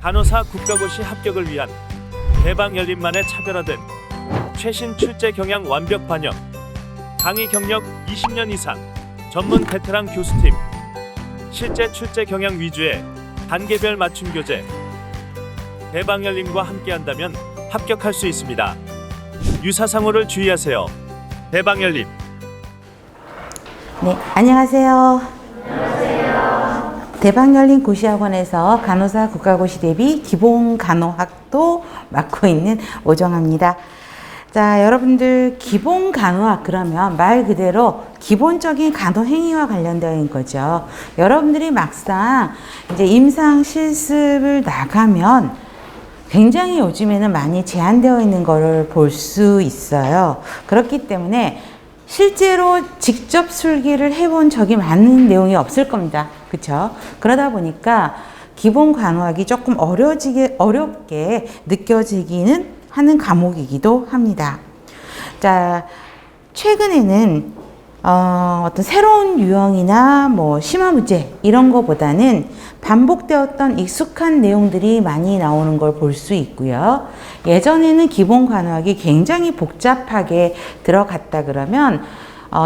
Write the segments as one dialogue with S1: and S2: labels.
S1: 간호사 국가고시 합격을 위한 대방열림만의 차별화된 최신 출제 경향 완벽 반영, 강의 경력 20년 이상 전문 베테랑 교수팀, 실제 출제 경향 위주의 단계별 맞춤 교재. 대방열림과 함께한다면 합격할 수 있습니다. 유사상호를 주의하세요. 대방열림.
S2: 네, 안녕하세요. 대방열림 고시학원에서 간호사 국가고시 대비 기본 간호학도 맡고 있는 오정아입니다. 자, 여러분들 기본 간호학 그러면 말 그대로 기본적인 간호 행위와 관련되어 있는 거죠. 여러분들이 막상 이제 임상 실습을 나가면 굉장히 요즘에는 많이 제한되어 있는 거를 볼 수 있어요. 그렇기 때문에 실제로 직접 술기를 해본 적이 많은 내용이 없을 겁니다. 그쵸? 그러다 보니까 기본 간호학이 조금 어렵게 느껴지기는 하는 과목이기도 합니다. 자, 최근에는 어떤 새로운 유형이나 뭐 심화 문제 이런 거보다는 반복되었던 익숙한 내용들이 많이 나오는 걸 볼 수 있고요. 예전에는 기본 간호학이 굉장히 복잡하게 들어갔다 그러면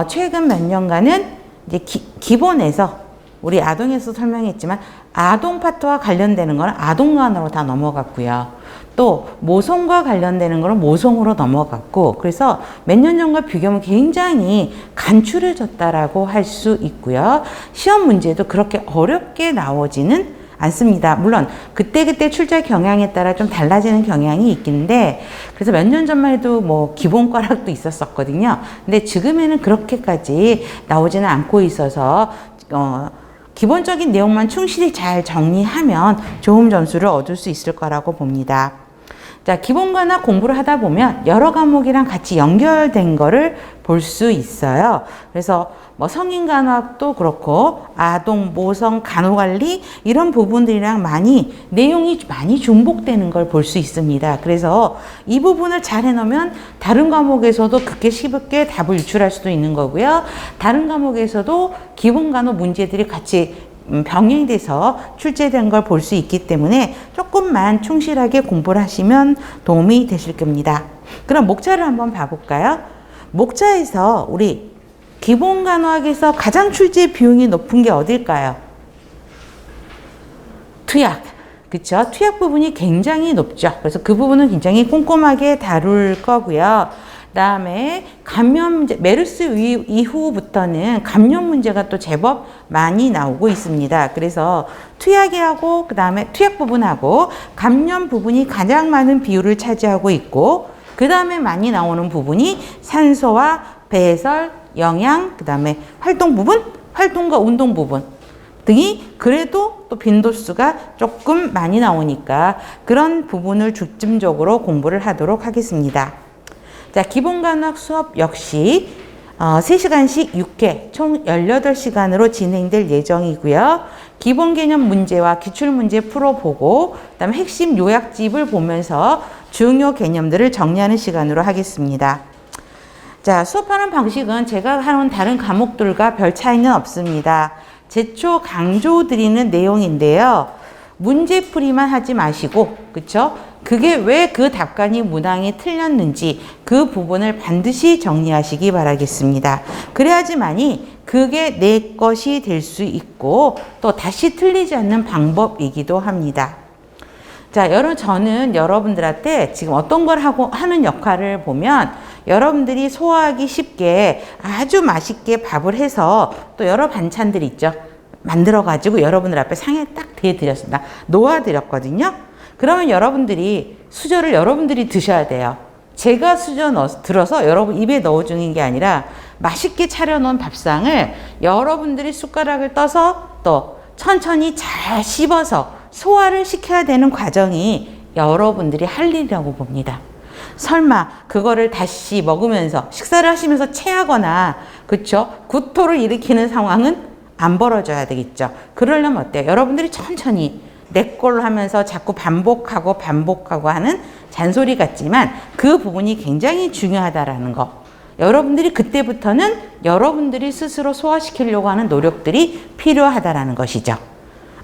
S2: 최근 몇 년간은 이제 기본에서 우리 아동에서 설명했지만 아동 파트와 관련되는 건 아동 간호로 다 넘어갔고요. 또 모성과 관련되는 거는 모성으로 넘어갔고, 그래서 몇 년 전과 비교하면 굉장히 간추려졌다라고 할 수 있고요. 시험 문제도 그렇게 어렵게 나오지는 않습니다. 물론 그때그때 출제 경향에 따라 좀 달라지는 경향이 있긴데, 그래서 몇 년 전만 해도 뭐 기본과락도 있었거든요. 근데 지금에는 그렇게까지 나오지는 않고 있어서 기본적인 내용만 충실히 잘 정리하면 좋은 점수를 얻을 수 있을 거라고 봅니다. 자, 기본 간호학 공부를 하다 보면 여러 과목이랑 같이 연결된 거를 볼 수 있어요. 그래서 뭐 성인 간호학도 그렇고 아동, 모성, 간호관리 이런 부분들이랑 내용이 많이 중복되는 걸 볼 수 있습니다. 그래서 이 부분을 잘 해놓으면 다른 과목에서도 그렇게 쉽게 답을 유출할 수도 있는 거고요. 다른 과목에서도 기본 간호 문제들이 같이 병행돼서 출제된 걸 볼 수 있기 때문에 조금만 충실하게 공부를 하시면 도움이 되실 겁니다. 그럼 목차를 한번 봐볼까요? 목차에서 우리 기본 간호학에서 가장 출제 비용이 높은 게 어딜까요? 투약. 그쵸? 투약 부분이 굉장히 높죠. 그래서 그 부분은 굉장히 꼼꼼하게 다룰 거고요. 그 다음에 감염 문제, 메르스 이후부터는 감염 문제가 또 제법 많이 나오고 있습니다. 그래서 투약하고 그 다음에 투약 부분하고 감염 부분이 가장 많은 비율을 차지하고 있고, 그 다음에 많이 나오는 부분이 산소와 배설, 영양, 그 다음에 활동 부분, 활동과 운동 부분 등이 그래도 또 빈도수가 조금 많이 나오니까 그런 부분을 중점적으로 공부를 하도록 하겠습니다. 자, 기본 간호학 수업 역시 3시간씩 6회 총 18시간으로 진행될 예정이고요. 기본 개념 문제와 기출 문제 풀어보고 그다음에 핵심 요약집을 보면서 중요 개념들을 정리하는 시간으로 하겠습니다. 자, 수업하는 방식은 제가 하는 다른 과목들과 별 차이는 없습니다. 제초 강조드리는 내용인데요. 문제풀이만 하지 마시고, 그쵸? 그게 왜 그 답관이 문항이 틀렸는지 그 부분을 반드시 정리하시기 바라겠습니다. 그래야지만이 그게 내 것이 될 수 있고 또 다시 틀리지 않는 방법이기도 합니다. 자, 저는 여러분들한테 지금 어떤 걸 하는 역할을 보면 여러분들이 소화하기 쉽게 아주 맛있게 밥을 해서 또 여러 반찬들이 있죠. 만들어가지고 여러분들 앞에 상에 딱 대드렸습니다. 놓아드렸거든요. 그러면 수저를 여러분들이 드셔야 돼요. 제가 수저 들어서 여러분 입에 넣어주는 게 아니라 맛있게 차려놓은 밥상을 여러분들이 숟가락을 떠서 또 천천히 잘 씹어서 소화를 시켜야 되는 과정이 여러분들이 할 일이라고 봅니다. 설마 그거를 다시 먹으면서 식사를 하시면서 체하거나 그쵸? 구토를 일으키는 상황은 안 벌어져야 되겠죠. 그러려면 어때요? 여러분들이 천천히 내 걸로 하면서 자꾸 반복하고 하는 잔소리 같지만 그 부분이 굉장히 중요하다라는 거. 여러분들이 그때부터는 여러분들이 스스로 소화시키려고 하는 노력들이 필요하다라는 것이죠.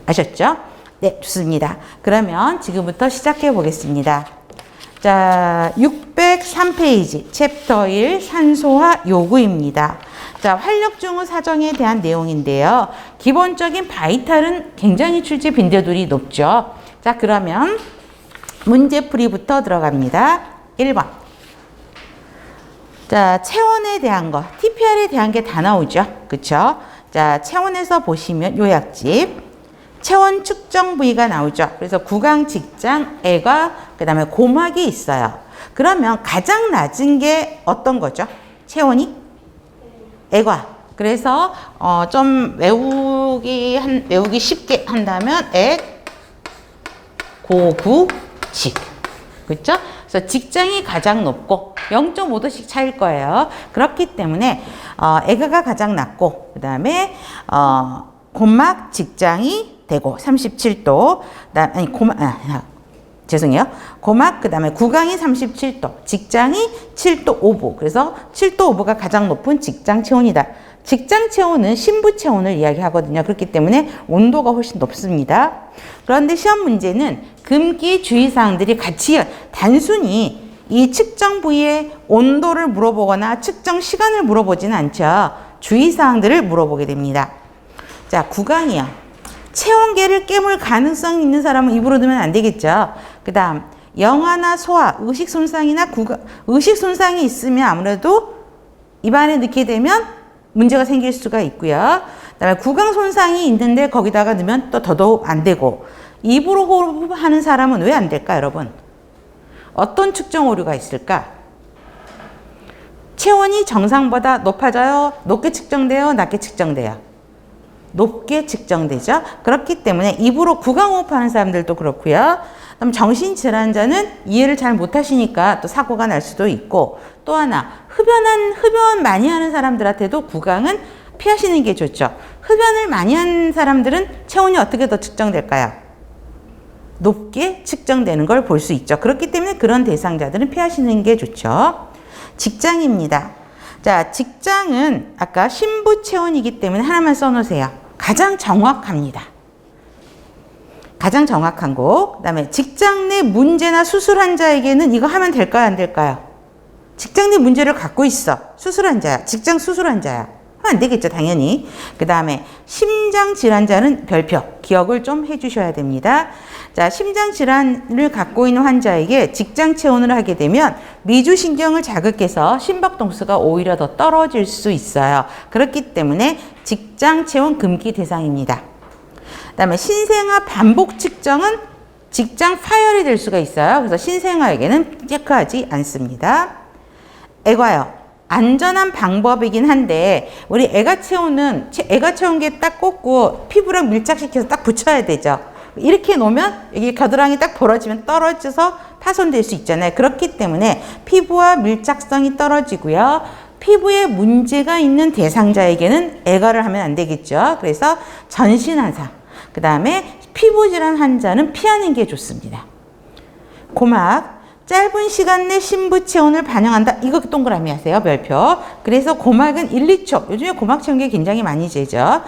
S2: 아셨죠? 네, 좋습니다. 그러면 지금부터 시작해 보겠습니다. 자, 603페이지 챕터 1 산소화 요구입니다. 자, 활력증후 사정에 대한 내용인데요. 기본적인 바이탈은 굉장히 출제 빈도율이 높죠. 자, 그러면 문제풀이부터 들어갑니다. 1번. 자, 체온에 대한 거, TPR에 대한 게 다 나오죠. 그쵸? 자, 체온에서 보시면 요약집. 체온 측정 부위가 나오죠. 그래서 구강, 직장, 애가, 그 다음에 고막이 있어요. 그러면 가장 낮은 게 어떤 거죠? 체온이? 애과. 그래서 좀 외우기 쉽게 한다면 애, 고, 구, 직. 그렇죠? 그래서 직장이 가장 높고 0.5도씩 차일 거예요. 그렇기 때문에 애가가 가장 낮고 그 다음에 고막, 직장이 되고 37도, 죄송해요. 고막, 그 다음에 구강이 37도, 직장이 7도 5분. 그래서 7도 5분가 가장 높은 직장 체온이다. 직장 체온은 신부 체온을 이야기하거든요. 그렇기 때문에 온도가 훨씬 높습니다. 그런데 시험 문제는 금기 주의사항들이 같이 단순히 이 측정 부위의 온도를 물어보거나 측정 시간을 물어보지는 않죠. 주의사항들을 물어보게 됩니다. 자, 구강이요. 체온계를 깨물 가능성 있는 사람은 입으로 넣으면 안 되겠죠. 그 다음 영아나 소아, 의식 손상이나 의식 손상이 있으면 아무래도 입안에 넣게 되면 문제가 생길 수가 있고요. 그다음에 구강 손상이 있는데 거기다가 넣으면 또 더더욱 안 되고 입으로 호흡하는 사람은 왜 안 될까, 여러분? 어떤 측정 오류가 있을까? 체온이 정상보다 높아져요? 높게 측정돼요? 낮게 측정돼요? 높게 측정되죠. 그렇기 때문에 입으로 구강호흡하는 사람들도 그렇고요. 그럼 정신질환자는 이해를 잘 못하시니까 또 사고가 날 수도 있고, 또 하나 흡연 많이 하는 사람들한테도 구강은 피하시는 게 좋죠. 흡연을 많이 하는 사람들은 체온이 어떻게 더 측정될까요? 높게 측정되는 걸 볼 수 있죠. 그렇기 때문에 그런 대상자들은 피하시는 게 좋죠. 직장입니다. 자, 직장은 아까 신부 체온이기 때문에 하나만 써놓으세요. 가장 정확합니다. 가장 정확한 거. 그 다음에 직장 내 문제나 수술 환자에게는 이거 하면 될까요? 안 될까요? 직장 내 문제를 갖고 있어. 수술 환자야. 직장 수술 환자야. 하면 안 되겠죠, 당연히. 그 다음에 심장 질환자는 별표. 기억을 좀 해주셔야 됩니다. 자, 심장 질환을 갖고 있는 환자에게 직장 체온을 하게 되면 미주신경을 자극해서 심박동수가 오히려 더 떨어질 수 있어요. 그렇기 때문에 직장 체온 금기 대상입니다. 그다음에 신생아 반복 측정은 직장 파열이 될 수가 있어요. 그래서 신생아에게는 체크하지 않습니다. 애과요. 안전한 방법이긴 한데 우리 애가 체온은 애가 체온계 딱 꽂고 피부랑 밀착시켜서 딱 붙여야 되죠. 이렇게 놓으면 여기 겨드랑이 딱 벌어지면 떨어져서 파손될 수 있잖아요. 그렇기 때문에 피부와 밀착성이 떨어지고요. 피부에 문제가 있는 대상자에게는 애가를 하면 안 되겠죠. 그래서 전신환상, 그 다음에 피부질환 환자는 피하는 게 좋습니다. 고막, 짧은 시간 내 신부 체온을 반영한다. 이거 동그라미 하세요. 별표. 그래서 고막은 1, 2초. 요즘에 고막 체온계 굉장히 많이 재죠.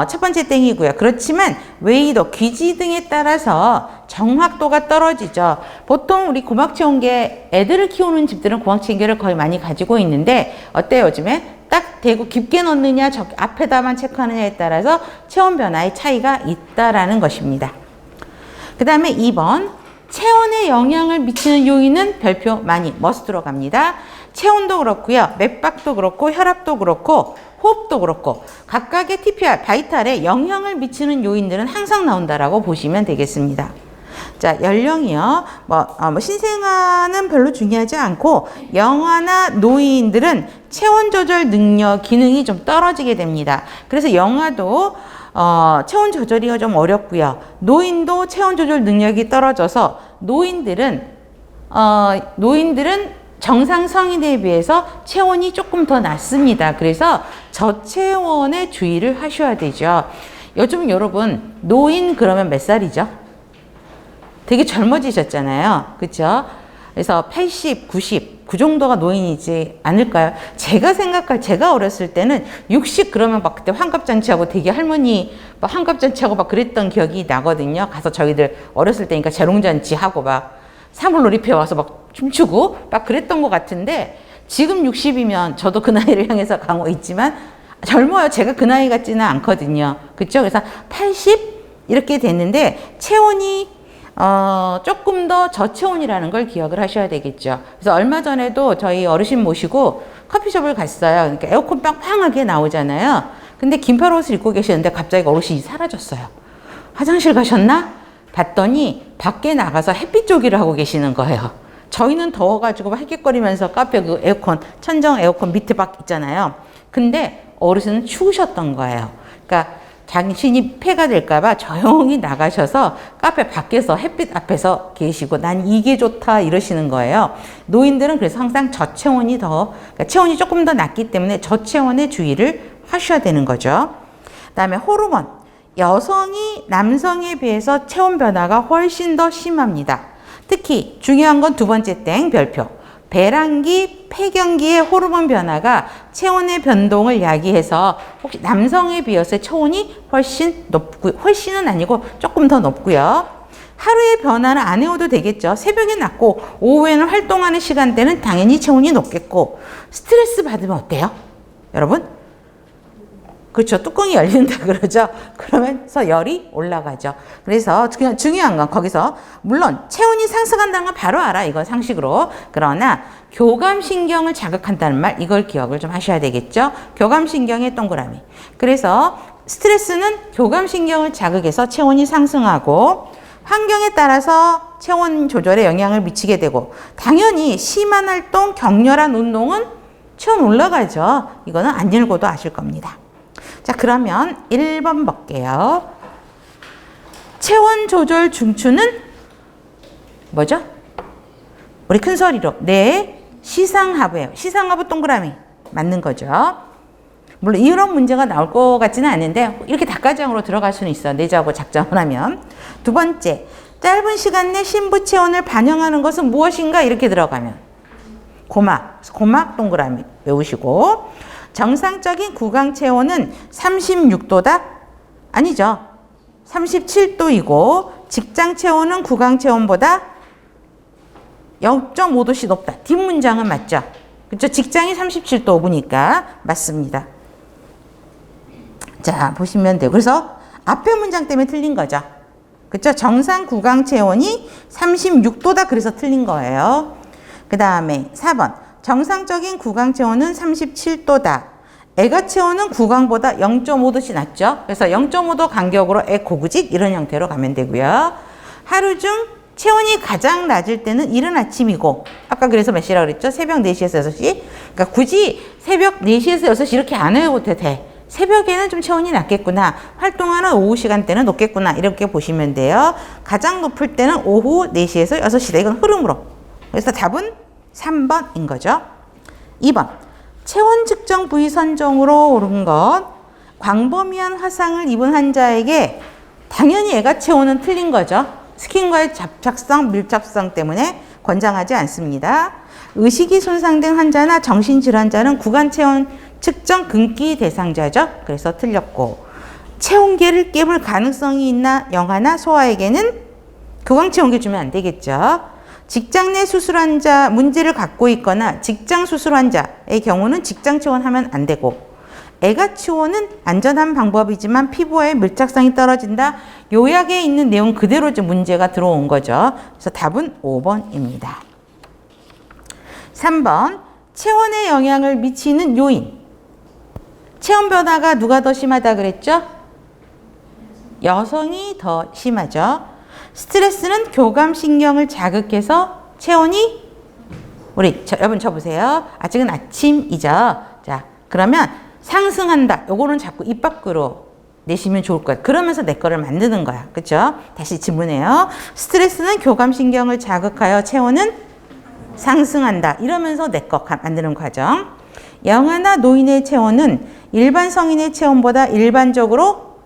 S2: 첫 번째 땡이고요. 그렇지만 웨이도, 귀지 등에 따라서 정확도가 떨어지죠. 보통 우리 고막 체온계 애들을 키우는 집들은 고막 체온계를 거의 많이 가지고 있는데 어때요, 요즘에? 딱 대고 깊게 넣느냐, 저 앞에다만 체크하느냐에 따라서 체온 변화의 차이가 있다라는 것입니다. 그 다음에 2번. 체온에 영향을 미치는 요인은 별표 많이 머스트로 갑니다. 체온도 그렇고요. 맥박도 그렇고 혈압도 그렇고 호흡도 그렇고 각각의 TPR, 바이탈에 영향을 미치는 요인들은 항상 나온다라고 보시면 되겠습니다. 자, 연령이요. 신생아는 별로 중요하지 않고 영아나 노인들은 체온 조절 능력, 기능이 좀 떨어지게 됩니다. 그래서 영아도 체온 조절이 좀 어렵고요. 노인도 체온 조절 능력이 떨어져서 노인들은 정상 성인에 비해서 체온이 조금 더 낮습니다. 그래서 저체온에 주의를 하셔야 되죠. 요즘 여러분 노인 그러면 몇 살이죠? 되게 젊어지셨잖아요. 그렇죠? 그래서 80, 90, 그 정도가 노인이지 않을까요? 제가 어렸을 때는 60 그러면 막 그때 환갑잔치하고 되게 할머니 막 환갑잔치하고 막 그랬던 기억이 나거든요. 가서 저희들 어렸을 때니까 재롱잔치하고 막 사물놀이패 와서 막 춤추고 막 그랬던 것 같은데 지금 60이면 저도 그 나이를 향해서 가고 있지만 젊어요. 제가 그 나이 같지는 않거든요. 그렇죠? 그래서 80 이렇게 됐는데 체온이 조금 더 저체온이라는 걸 기억을 하셔야 되겠죠. 그래서 얼마 전에도 저희 어르신 모시고 커피숍을 갔어요. 그러니까 에어컨 빵빵하게 나오잖아요. 근데 긴팔 옷을 입고 계시는데 갑자기 어르신이 사라졌어요. 화장실 가셨나? 봤더니 밖에 나가서 햇빛 쪼기를 하고 계시는 거예요. 저희는 더워가지고 헥헥거리면서 카페 그 에어컨, 천정 에어컨 밑에 밖 있잖아요. 근데 어르신은 추우셨던 거예요. 그러니까 당신이 폐가 될까봐 조용히 나가셔서 카페 밖에서 햇빛 앞에서 계시고 난 이게 좋다 이러시는 거예요. 노인들은 그래서 항상 저체온이 그러니까 체온이 조금 더 낮기 때문에 저체온에 주의를 하셔야 되는 거죠. 그다음에 호르몬. 여성이 남성에 비해서 체온 변화가 훨씬 더 심합니다. 특히 중요한 건 두 번째 땡 별표. 배란기, 폐경기의 호르몬 변화가 체온의 변동을 야기해서 혹시 남성에 비해서 체온이 훨씬 높고, 훨씬은 아니고 조금 더 높고요. 하루의 변화는 안 해도 되겠죠. 새벽에 낮고 오후에는 활동하는 시간대는 당연히 체온이 높겠고 스트레스 받으면 어때요? 여러분? 그렇죠. 뚜껑이 열린다 그러죠. 그러면서 열이 올라가죠. 그래서 그냥 중요한 건 거기서 물론 체온이 상승한다는 건 바로 알아. 이건 상식으로. 그러나 교감신경을 자극한다는 말 이걸 기억을 좀 하셔야 되겠죠. 교감신경의 동그라미. 그래서 스트레스는 교감신경을 자극해서 체온이 상승하고 환경에 따라서 체온 조절에 영향을 미치게 되고 당연히 심한 활동, 격렬한 운동은 체온 올라가죠. 이거는 안 읽어도 아실 겁니다. 자, 그러면 1번 볼게요. 체온 조절 중추는 뭐죠? 우리 큰 소리로. 네, 시상하부예요. 시상하부 동그라미. 맞는 거죠. 물론 이런 문제가 나올 것 같지는 않은데 이렇게 dak가장으로 들어갈 수는 있어요. 내자하고 작정을 하면. 두 번째, 짧은 시간 내 신부 체온을 반영하는 것은 무엇인가? 이렇게 들어가면. 고막 동그라미 외우시고. 정상적인 구강 체온은 36도다? 아니죠. 37도이고 직장 체온은 구강 체온보다 0.5도씩 높다. 뒷문장은 맞죠? 그렇죠? 직장이 37도 5분이니까 맞습니다. 자, 보시면 돼요. 그래서 앞에 문장 때문에 틀린 거죠. 그렇죠? 정상 구강 체온이 36도다. 그래서 틀린 거예요. 그 다음에 4번. 정상적인 구강 체온은 37도다. 애가 체온은 구강보다 0.5도씩 낮죠. 그래서 0.5도 간격으로 애 고구직 이런 형태로 가면 되고요. 하루 중 체온이 가장 낮을 때는 이른 아침이고 아까 그래서 몇 시라고 그랬죠? 새벽 4시에서 6시. 그러니까 굳이 새벽 4시에서 6시 이렇게 안 해도 돼. 새벽에는 좀 체온이 낮겠구나. 활동하는 오후 시간대는 높겠구나. 이렇게 보시면 돼요. 가장 높을 때는 오후 4시에서 6시다. 이건 흐름으로. 그래서 답은 3번인 거죠. 2번. 체온 측정 부위 선정으로 옳은 것. 광범위한 화상을 입은 환자에게 당연히 애가 체온은 틀린 거죠. 스킨과의 접착성, 밀접성 때문에 권장하지 않습니다. 의식이 손상된 환자나 정신질환자는 구강 체온 측정 금기 대상자죠. 그래서 틀렸고 체온계를 깨물 가능성이 있나 영아나 소아에게는 구강 체온계 주면 안 되겠죠. 직장 내 수술 환자 문제를 갖고 있거나 직장 수술 환자의 경우는 직장 체온하면 안 되고 애가 체온은 안전한 방법이지만 피부와의 밀착성이 떨어진다. 요약에 있는 내용 그대로 이제 문제가 들어온 거죠. 그래서 답은 5번입니다. 3번 체온에 영향을 미치는 요인. 체온 변화가 누가 더 심하다 그랬죠? 여성이 더 심하죠. 스트레스는 교감신경을 자극해서 체온이 여러분 쳐보세요. 아직은 아침이죠. 자, 그러면 상승한다. 요거는 자꾸 입 밖으로 내시면 좋을 거예요. 그러면서 내 거를 만드는 거야. 그렇죠? 다시 질문해요. 스트레스는 교감신경을 자극하여 체온은 상승한다. 이러면서 내 거 만드는 과정. 영아나 노인의 체온은 일반 성인의 체온보다 일반적으로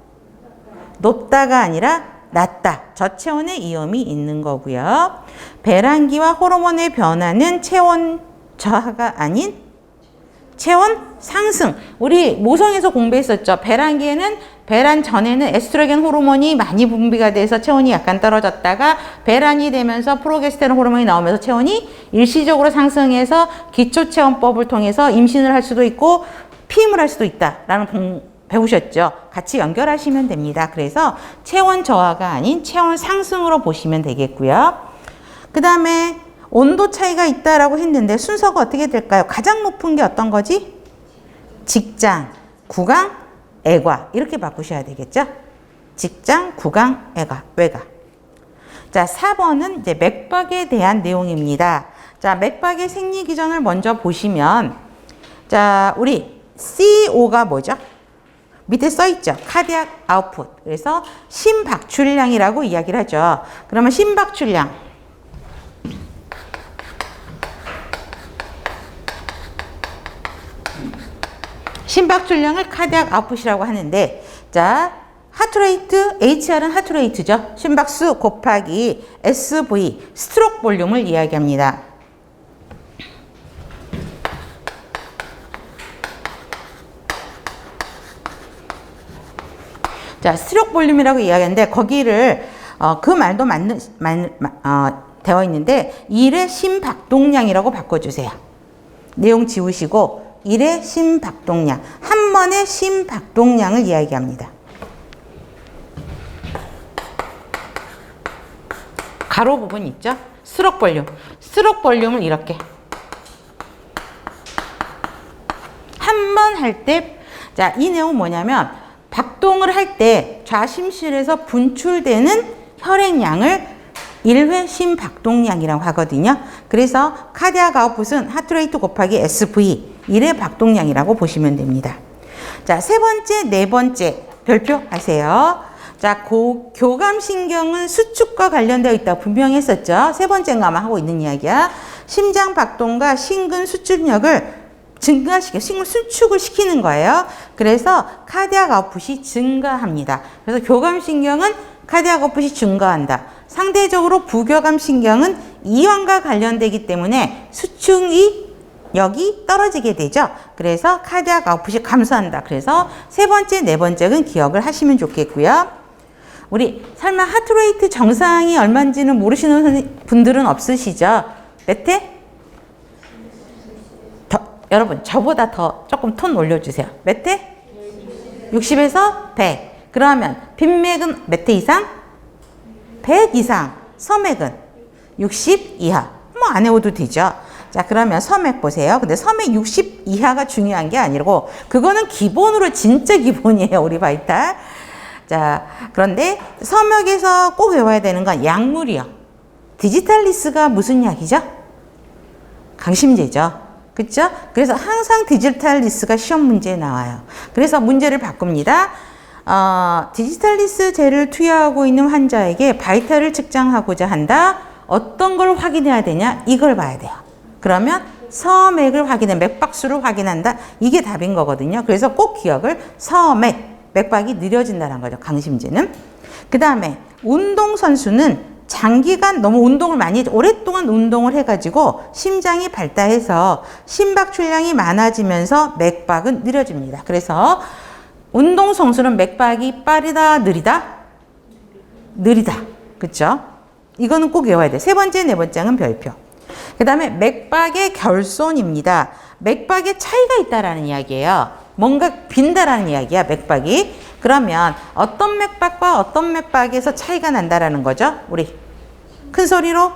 S2: 높다가 아니라 낮다. 저체온의 위험이 있는 거고요. 배란기와 호르몬의 변화는 체온 저하가 아닌 체온 상승. 우리 모성에서 공부했었죠. 배란 전에는 에스트로겐 호르몬이 많이 분비가 돼서 체온이 약간 떨어졌다가 배란이 되면서 프로게스테론 호르몬이 나오면서 체온이 일시적으로 상승해서 기초체온법을 통해서 임신을 할 수도 있고 피임을 할 수도 있다라는 배우셨죠. 같이 연결하시면 됩니다. 그래서 체온 저하가 아닌 체온 상승으로 보시면 되겠고요. 그 다음에 온도 차이가 있다라고 했는데 순서가 어떻게 될까요? 가장 높은 게 어떤 거지? 직장, 구강, 애과 이렇게 바꾸셔야 되겠죠? 직장, 구강, 애과, 외과. 자, 4번은 이제 맥박에 대한 내용입니다. 자, 맥박의 생리 기전을 먼저 보시면 자, 우리 CO가 뭐죠? 밑에 써 있죠. 카디악 아웃풋. 그래서 심박출량이라고 이야기를 하죠. 그러면 심박출량 심박출량을 카디악 아웃풋이라고 하는데 자, 하트레이트, HR은 하트레이트죠. 심박수 곱하기 SV, 스트로크 볼륨을 이야기합니다. 자, 스트로크 볼륨이라고 이야기하는데 거기를 그 말도 되어 있는데 1의 심박동량이라고 바꿔주세요. 내용 지우시고 1의 심박동량, 한 번의 심박동량을 이야기합니다. 가로 부분 있죠? 스트로크 볼륨. 스트로크 볼륨을 이렇게 한 번 할 때, 자, 이 내용은 뭐냐면 박동을 할 때 좌심실에서 분출되는 혈액량을 1회 심박동량이라고 하거든요. 그래서 카디악 아웃풋은 하트레이트 곱하기 SV 1회 박동량이라고 보시면 됩니다. 자, 세 번째, 네 번째 별표 아세요? 자, 교감신경은 수축과 관련되어 있다고 분명히 했었죠. 세 번째인가만 하고 있는 이야기야. 심장 박동과 심근 수축력을 심근 수축을 시키는 거예요. 그래서 카디악 아웃풋이 증가합니다. 그래서 교감신경은 카디악 아웃풋이 증가한다. 상대적으로 부교감신경은 이완과 관련되기 때문에 수축력이 떨어지게 되죠. 그래서 카디악 아웃풋이 감소한다. 그래서 세 번째, 네 번째는 기억을 하시면 좋겠고요. 우리 설마 하트레이트 정상이 얼마인지는 모르시는 분들은 없으시죠? 몇 회? 여러분 저보다 더 조금 톤 올려주세요. 몇 회? 60에서 100. 그러면 빈맥은 몇 회 이상? 100 이상. 서맥은 60 이하. 뭐 안 해도 되죠. 자, 그러면 서맥 보세요. 근데 서맥 60 이하가 중요한 게 아니고 그거는 기본으로 진짜 기본이에요. 우리 바이탈. 자, 그런데 서맥에서 꼭 외워야 되는 건 약물이요. 디지탈리스가 무슨 약이죠? 강심제죠. 그렇죠? 그래서 항상 디지탈리스가 시험 문제에 나와요. 그래서 문제를 바꿉니다. 디지탈리스제를 투여하고 있는 환자에게 바이탈을 측정하고자 한다. 어떤 걸 확인해야 되냐? 이걸 봐야 돼요. 그러면 서맥을 확인해, 맥박수를 확인한다. 이게 답인 거거든요. 그래서 꼭 기억을 서맥, 맥박이 느려진다는 거죠. 강심제는. 그 다음에 운동선수는 장기간 너무 운동을 많이 오랫동안 운동을 해가지고 심장이 발달해서 심박출량이 많아지면서 맥박은 느려집니다. 그래서 운동선수는 맥박이 빠르다 느리다? 느리다. 그렇죠? 이거는 꼭 외워야 돼. 세 번째, 네 번째는 별표. 그 다음에 맥박의 결손입니다. 맥박에 차이가 있다라는 이야기예요. 뭔가 빈다라는 이야기야, 맥박이. 그러면 어떤 맥박과 어떤 맥박에서 차이가 난다라는 거죠? 우리 큰 소리로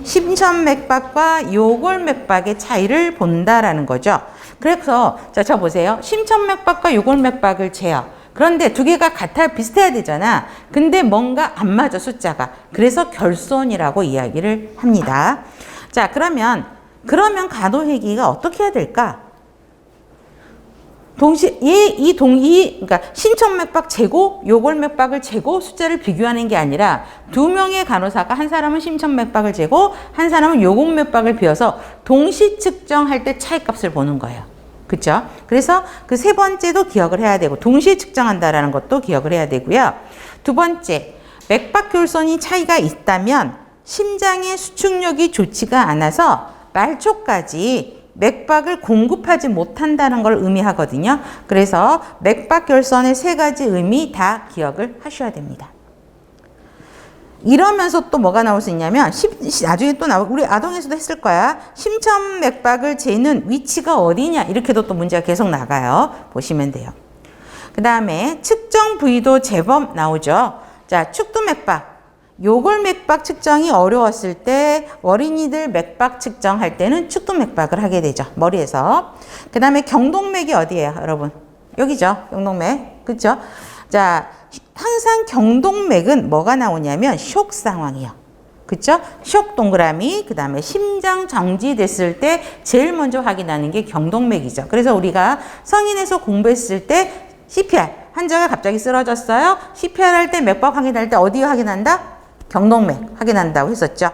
S2: 심천맥박과 요골맥박의 차이를 본다라는 거죠. 그래서 자 보세요. 심천맥박과 요골맥박을 재요. 그런데 두 개가 비슷해야 되잖아. 근데 뭔가 안 맞아, 숫자가. 그래서 결손이라고 이야기를 합니다. 자, 그러면 간호회계가 어떻게 해야 될까? 그러니까 심천맥박 재고, 요골맥박을 재고 숫자를 비교하는 게 아니라 두 명의 간호사가 한 사람은 심천맥박을 재고 한 사람은 요골맥박을 비워서 동시 측정할 때 차이값을 보는 거예요. 그렇죠? 그래서 그 세 번째도 기억을 해야 되고 동시에 측정한다라는 것도 기억을 해야 되고요. 두 번째, 맥박 결손이 차이가 있다면 심장의 수축력이 좋지가 않아서 말초까지 맥박을 공급하지 못한다는 걸 의미하거든요. 그래서 맥박 결선의 세 가지 의미 다 기억을 하셔야 됩니다. 이러면서 또 뭐가 나올 수 있냐면 나중에 또 우리 아동에서도 했을 거야. 심천맥박을 재는 위치가 어디냐 이렇게도 또 문제가 계속 나가요. 보시면 돼요. 그 다음에 측정 부위도 제법 나오죠. 자, 축두맥박. 요골맥박 측정이 어려웠을 때 어린이들 맥박 측정할 때는 축두맥박을 하게 되죠. 머리에서. 그 다음에 경동맥이 어디예요, 여러분? 여기죠. 경동맥. 그렇죠? 자, 항상 경동맥은 뭐가 나오냐면 쇼크 상황이요. 그렇죠? 쇼크 동그라미. 그 다음에 심장 정지됐을 때 제일 먼저 확인하는 게 경동맥이죠. 그래서 우리가 성인에서 공부했을 때 CPR, 환자가 갑자기 쓰러졌어요. CPR 할 때 맥박 확인할 때 어디 확인한다? 경동맥 확인한다고 했었죠.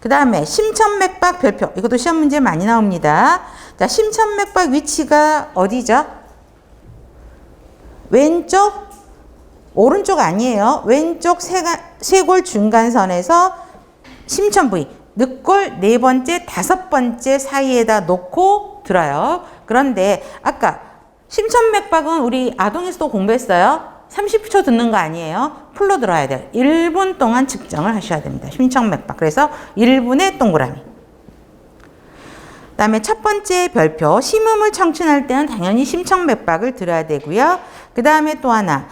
S2: 그 다음에 심천맥박 별표. 이것도 시험 문제 많이 나옵니다. 자, 심천맥박 위치가 어디죠? 왼쪽, 오른쪽 아니에요. 왼쪽 쇄골 중간선에서 심천 부위, 늑골 네 번째, 다섯 번째 사이에다 놓고 들어요. 그런데 아까 심천맥박은 우리 아동에서도 공부했어요. 30초 듣는 거 아니에요. 풀로 들어야 돼요. 1분 동안 측정을 하셔야 됩니다. 심천맥박. 그래서 1분의 동그라미. 그 다음에 첫 번째 별표, 심음을 청춘할 때는 당연히 심천맥박을 들어야 되고요. 그 다음에 또 하나,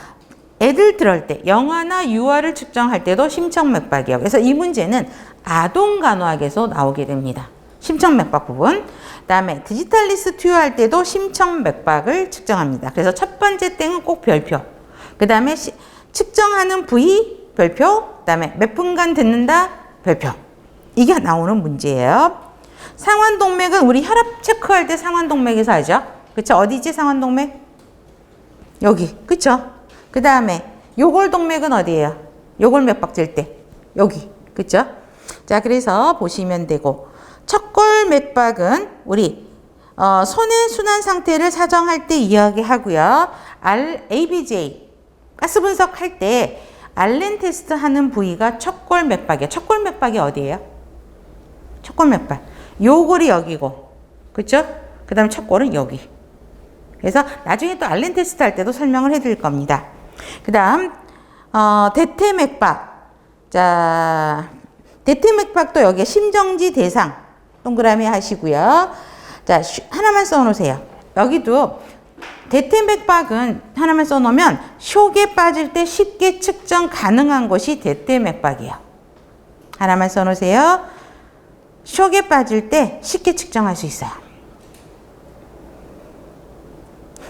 S2: 애들 들을 때 영아나 유아를 측정할 때도 심천맥박이에요. 그래서 이 문제는 아동간호학에서 나오게 됩니다. 심천맥박 부분. 그 다음에 디지털리스 투여할 때도 심천맥박을 측정합니다. 그래서 첫 번째 땡은 꼭 별표. 그 다음에 측정하는 부위 별표. 그 다음에 몇 분간 듣는다 별표. 이게 나오는 문제예요. 상완동맥은 우리 혈압 체크할 때 상완동맥에서 하죠. 그쵸? 어디지 상완동맥? 여기. 그쵸? 그 다음에 요골동맥은 어디예요? 요골맥박 잴 때. 여기. 그쵸? 자, 그래서 보시면 되고. 척골맥박은 우리 손의 순환 상태를 사정할 때 이야기하고요. ABJ 가스 분석할 때 알렌 테스트 하는 부위가 척골맥박이에요. 척골맥박이 어디예요? 척골맥박. 요골이 여기고, 그렇죠? 그 다음에 척골은 여기. 그래서 나중에 또 알렌 테스트 할 때도 설명을 해드릴 겁니다. 그 다음 대퇴맥박. 자, 대퇴맥박도 여기에 심정지 대상 동그라미 하시고요. 자, 하나만 써놓으세요. 여기도 대퇴맥박은 하나만 써놓으면 쇼크에 빠질 때 쉽게 측정 가능한 것이 대퇴맥박이에요. 하나만 써놓으세요. 쇼크에 빠질 때 쉽게 측정할 수 있어요.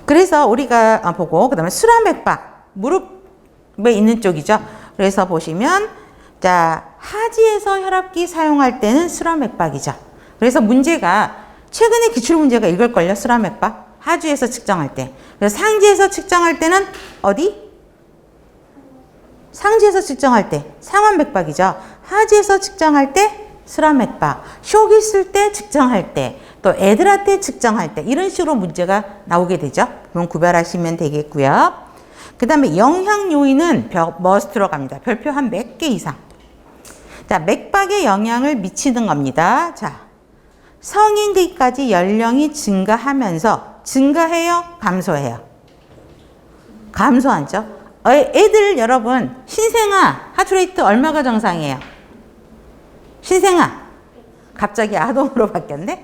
S2: 그래서 우리가 보고 그 다음에 수라맥박, 무릎에 있는 쪽이죠. 그래서 보시면 자, 하지에서 혈압기 사용할 때는 수라맥박이죠. 그래서 문제가 최근에 기출문제가 이걸걸요. 수라맥박. 하주에서 측정할 때. 그래서 상지에서 측정할 때는 어디? 상지에서 측정할 때 상완맥박이죠. 하지에서 측정할 때 수라맥박. 쇼크 있을 때 측정할 때. 또 애들한테 측정할 때. 이런 식으로 문제가 나오게 되죠. 그럼 구별하시면 되겠고요. 그 다음에 영향 요인은 머스트로 갑니다. 별표 한 몇 개 이상. 자, 맥박에 영향을 미치는 겁니다. 자, 성인기까지 연령이 증가해요? 감소해요? 감소하죠? 애들 여러분, 신생아 하트레이트 얼마가 정상이에요? 신생아 갑자기 아동으로 바뀌었네?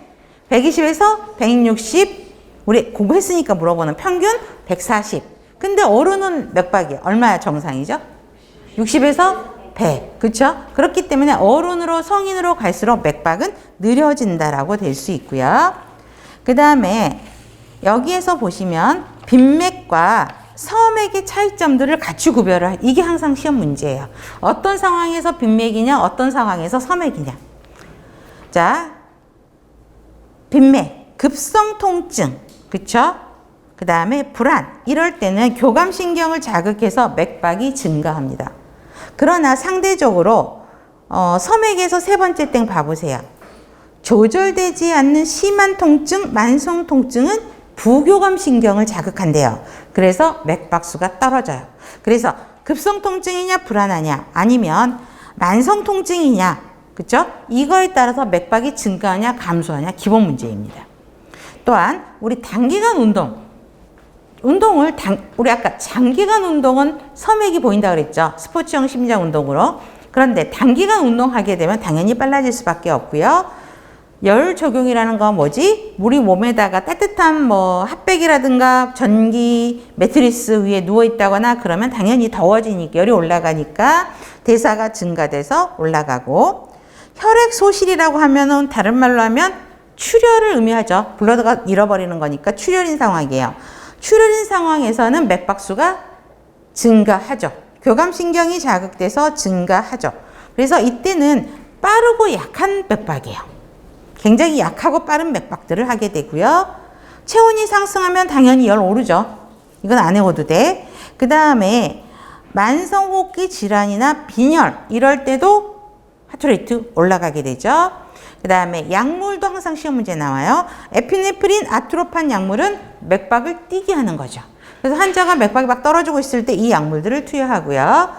S2: 120에서 160, 우리 공부했으니까 물어보는 평균 140. 근데 어른은 맥박이 얼마야 정상이죠? 60에서 100. 그렇죠? 그렇기 때문에 어른으로 성인으로 갈수록 맥박은 느려진다라고 될 수 있고요. 그 다음에 여기에서 보시면 빈맥과 서맥의 차이점들을 같이 구별을 이게 항상 시험 문제예요. 어떤 상황에서 빈맥이냐, 어떤 상황에서 서맥이냐. 자, 빈맥, 급성 통증, 그렇죠? 그 다음에 불안, 이럴 때는 교감신경을 자극해서 맥박이 증가합니다. 그러나 상대적으로 서맥에서 세 번째 땡 봐보세요. 조절되지 않는 심한 통증, 만성 통증은 부교감신경을 자극한대요. 그래서 맥박수가 떨어져요. 그래서 급성 통증이냐 불안하냐 아니면 만성 통증이냐 그쵸? 이거에 따라서 맥박이 증가하냐 감소하냐 기본 문제입니다. 또한 우리 단기간 우리 아까 장기간 운동은 섬액이 보인다 그랬죠. 스포츠형 심장 운동으로. 그런데 단기간 운동하게 되면 당연히 빨라질 수밖에 없고요. 열 적용이라는 건 뭐지? 우리 몸에다가 따뜻한 뭐 핫팩이라든가 전기 매트리스 위에 누워 있다거나 그러면 당연히 더워지니까 열이 올라가니까 대사가 증가돼서 올라가고, 혈액 소실이라고 하면은 다른 말로 하면 출혈을 의미하죠. 블러드가 잃어버리는 거니까 출혈인 상황이에요. 출혈인 상황에서는 맥박수가 증가하죠. 교감신경이 자극돼서 증가하죠. 그래서 이때는 빠르고 약한 맥박이에요. 굉장히 약하고 빠른 맥박들을 하게 되고요. 체온이 상승하면 당연히 열 오르죠. 이건 안 해워도 돼. 그 다음에 만성호흡기 질환이나 빈혈 이럴 때도 하트레이트 올라가게 되죠. 그 다음에 약물도 항상 시험 문제 나와요. 에피네프린, 아트로판 약물은 맥박을 뛰게 하는 거죠. 그래서 환자가 맥박이 막 떨어지고 있을 때 이 약물들을 투여하고요.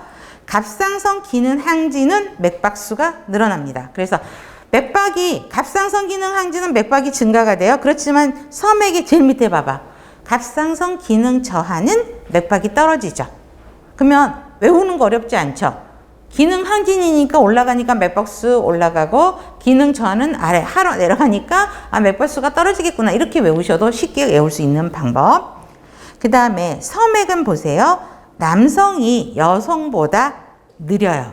S2: 갑상선 기능 항진은 맥박수가 늘어납니다. 그래서 갑상선 기능 항진은 맥박이 증가가 돼요. 그렇지만 섬액의 제일 밑에 봐봐. 갑상선 기능 저하는 맥박이 떨어지죠. 그러면 외우는 거 어렵지 않죠. 기능 항진이니까 올라가니까 맥박수 올라가고, 기능 저하는 아래 하로 내려가니까 맥박수가 떨어지겠구나 이렇게 외우셔도 쉽게 외울 수 있는 방법. 그 다음에 섬액은 보세요. 남성이 여성보다 느려요.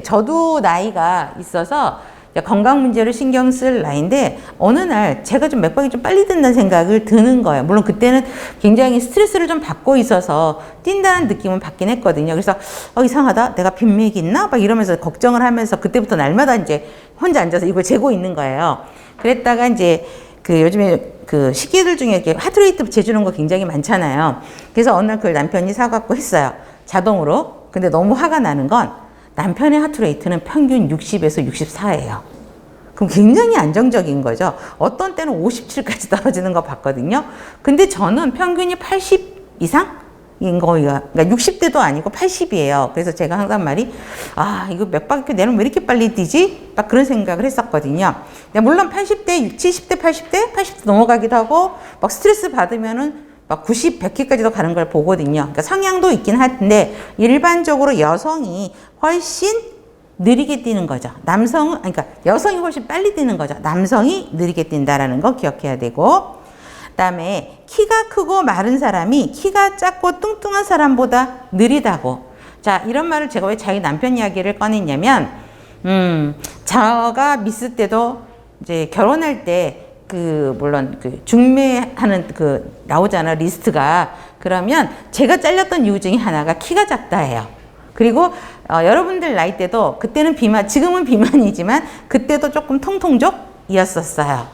S2: 저도 나이가 있어서 건강 문제를 신경 쓸 나이인데 어느 날 제가 좀 맥박이 좀 빨리 든다는 생각을 드는 거예요. 물론 그때는 굉장히 스트레스를 좀 받고 있어서 뛴다는 느낌은 받긴 했거든요. 그래서 이상하다, 내가 빈맥이 있나? 막 이러면서 걱정을 하면서 그때부터 날마다 이제 혼자 앉아서 이걸 재고 있는 거예요. 그랬다가 이제 요즘에 식기들 중에 이렇게 하트레이트 재주는 거 굉장히 많잖아요. 그래서 어느 날 그걸 남편이 사갖고 했어요. 자동으로. 근데 너무 화가 나는 건 남편의 하트레이트는 평균 60에서 64예요. 그럼 굉장히 안정적인 거죠. 어떤 때는 57까지 떨어지는 거 봤거든요. 근데 저는 평균이 80 이상인 거예요. 그러니까 60대도 아니고 80이에요. 그래서 제가 항상 말이 이거 맥박이 내는 왜 이렇게 빨리 뛰지? 딱 그런 생각을 했었거든요. 물론 80대, 70대, 80대 넘어가기도 하고 막 스트레스 받으면은 막 90, 100회까지도 가는 걸 보거든요. 그러니까 성향도 있긴 한데 일반적으로 여성이 훨씬 느리게 뛰는 거죠. 그러니까 여성이 훨씬 빨리 뛰는 거죠. 남성이 느리게 뛴다라는 거 기억해야 되고, 그다음에 키가 크고 마른 사람이 키가 작고 뚱뚱한 사람보다 느리다고. 자, 이런 말을 제가 왜 자기 남편 이야기를 꺼냈냐면, 제가 미스 때도 이제 결혼할 때 물론 중매하는 나오잖아, 리스트가. 그러면 제가 잘렸던 이유 중에 하나가 키가 작다예요. 그리고 여러분들 나이 때도 그때는 지금은 비만이지만 그때도 조금 통통족이었었어요.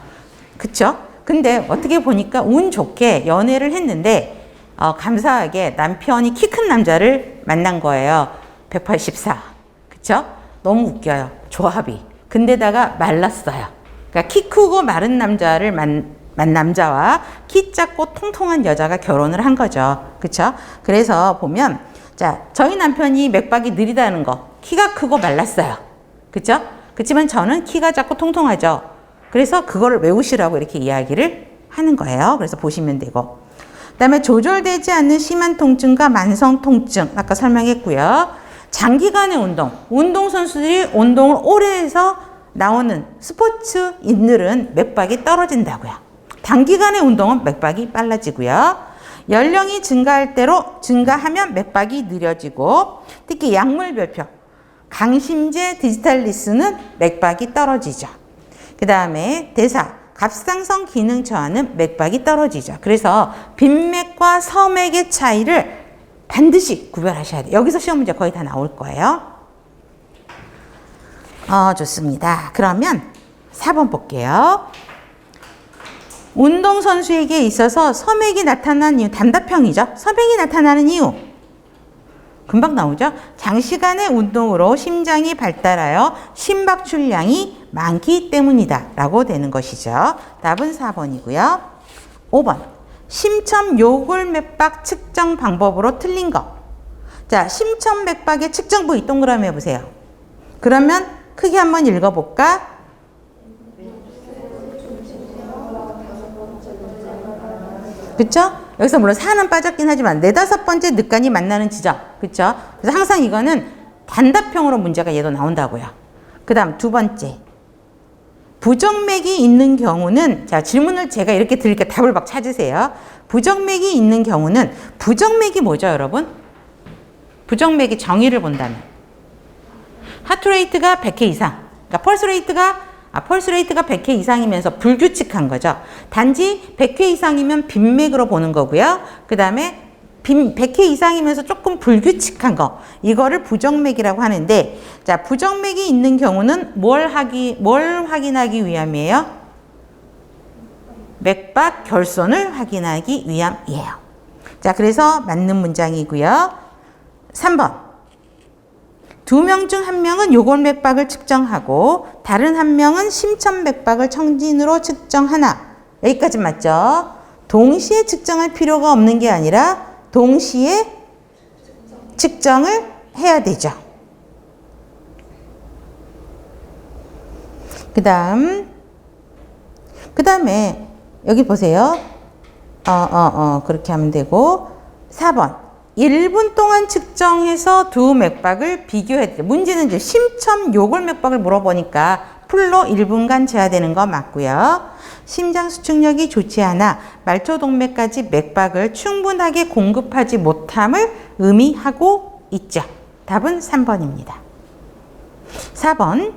S2: 그쵸? 근데 어떻게 보니까 운 좋게 연애를 했는데 감사하게 남편이 키 큰 남자를 만난 거예요. 184. 그쵸? 너무 웃겨요. 조합이. 근데다가 말랐어요. 그러니까 키 크고 마른 남자를 남자와 키 작고 통통한 여자가 결혼을 한 거죠. 그쵸? 그래서 보면, 자, 저희 남편이 맥박이 느리다는 거, 키가 크고 말랐어요. 그쵸? 그렇지만 저는 키가 작고 통통하죠. 그래서 그거를 외우시라고 이렇게 이야기를 하는 거예요. 그래서 보시면 되고. 그 다음에 조절되지 않는 심한 통증과 만성 통증, 아까 설명했고요. 장기간의 운동선수들이 운동을 오래 해서 나오는 스포츠인들은 맥박이 떨어진다고요. 단기간의 운동은 맥박이 빨라지고요. 연령이 증가하면 맥박이 느려지고, 특히 약물별표, 강심제, 디지탈리스는 맥박이 떨어지죠. 그 다음에 대사, 갑상선 기능 저하는 맥박이 떨어지죠. 그래서 빈맥과 섬맥의 차이를 반드시 구별하셔야 돼요. 여기서 시험 문제 거의 다 나올 거예요. 좋습니다. 그러면 4번 볼게요. 운동선수에게 있어서 섬액이 나타난 이유, 단답형이죠. 섬액이 나타나는 이유. 금방 나오죠. 장시간의 운동으로 심장이 발달하여 심박출량이 많기 때문이다 라고 되는 것이죠. 답은 4번이고요. 5번. 심천요골맥박 측정 방법으로 틀린 거. 자, 심천맥박의 측정 부위 동그라미 해보세요. 그러면 크게 한번 읽어볼까? 그쵸? 여기서 물론 4는 빠졌긴 하지만 네다섯 번째 늑간이 만나는 지점. 그쵸? 그래서 항상 이거는 단답형으로 문제가 얘도 나온다고요. 그 다음 두 번째. 부정맥이 있는 경우는, 자, 질문을 제가 이렇게 드릴게요. 답을 막 찾으세요. 부정맥이 있는 경우는, 부정맥이 뭐죠, 여러분? 부정맥의 정의를 본다면. 하트레이트가 100회 이상. 그러니까 펄스레이트가 100회 이상이면서 불규칙한 거죠. 단지 100회 이상이면 빈맥으로 보는 거고요. 그 다음에 100회 이상이면서 조금 불규칙한 거, 이거를 부정맥이라고 하는데, 자, 부정맥이 있는 경우는 뭘 확인하기 위함이에요? 맥박 결손을 확인하기 위함이에요. 자, 그래서 맞는 문장이고요. 3번. 두 명 중 한 명은 요골맥박을 측정하고 다른 한 명은 심천맥박을 청진으로 측정하나. 여기까지 맞죠? 동시에 측정할 필요가 없는 게 아니라 동시에 측정을 해야 되죠. 그 다음에 여기 보세요. 그렇게 하면 되고 4번 1분 동안 측정해서 두 맥박을 비교해야 돼요. 문제는 이제 심천 요골맥박을 물어보니까 풀로 1분간 재야 되는 거 맞고요. 심장 수축력이 좋지 않아 말초동맥까지 맥박을 충분하게 공급하지 못함을 의미하고 있죠. 답은 3번입니다. 4번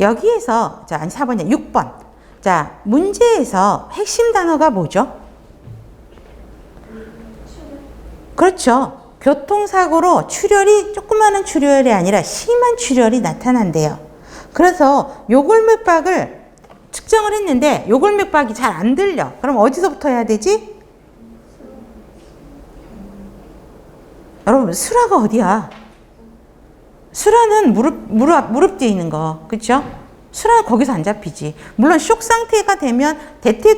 S2: 여기에서, 자, 아니 4번이야. 6번. 자, 문제에서 핵심 단어가 뭐죠? 그렇죠. 교통사고로 출혈이 조그마한 출혈이 아니라 심한 출혈이 나타난대요. 그래서 요골맥박을 측정을 했는데 요골맥박이 잘 안 들려. 그럼 어디서부터 해야 되지? 여러분, 수라가 어디야? 수라는 무릎 뒤에 있는 거. 그렇죠? 수라는 거기서 안 잡히지. 물론 쇼크 상태가 되면 대퇴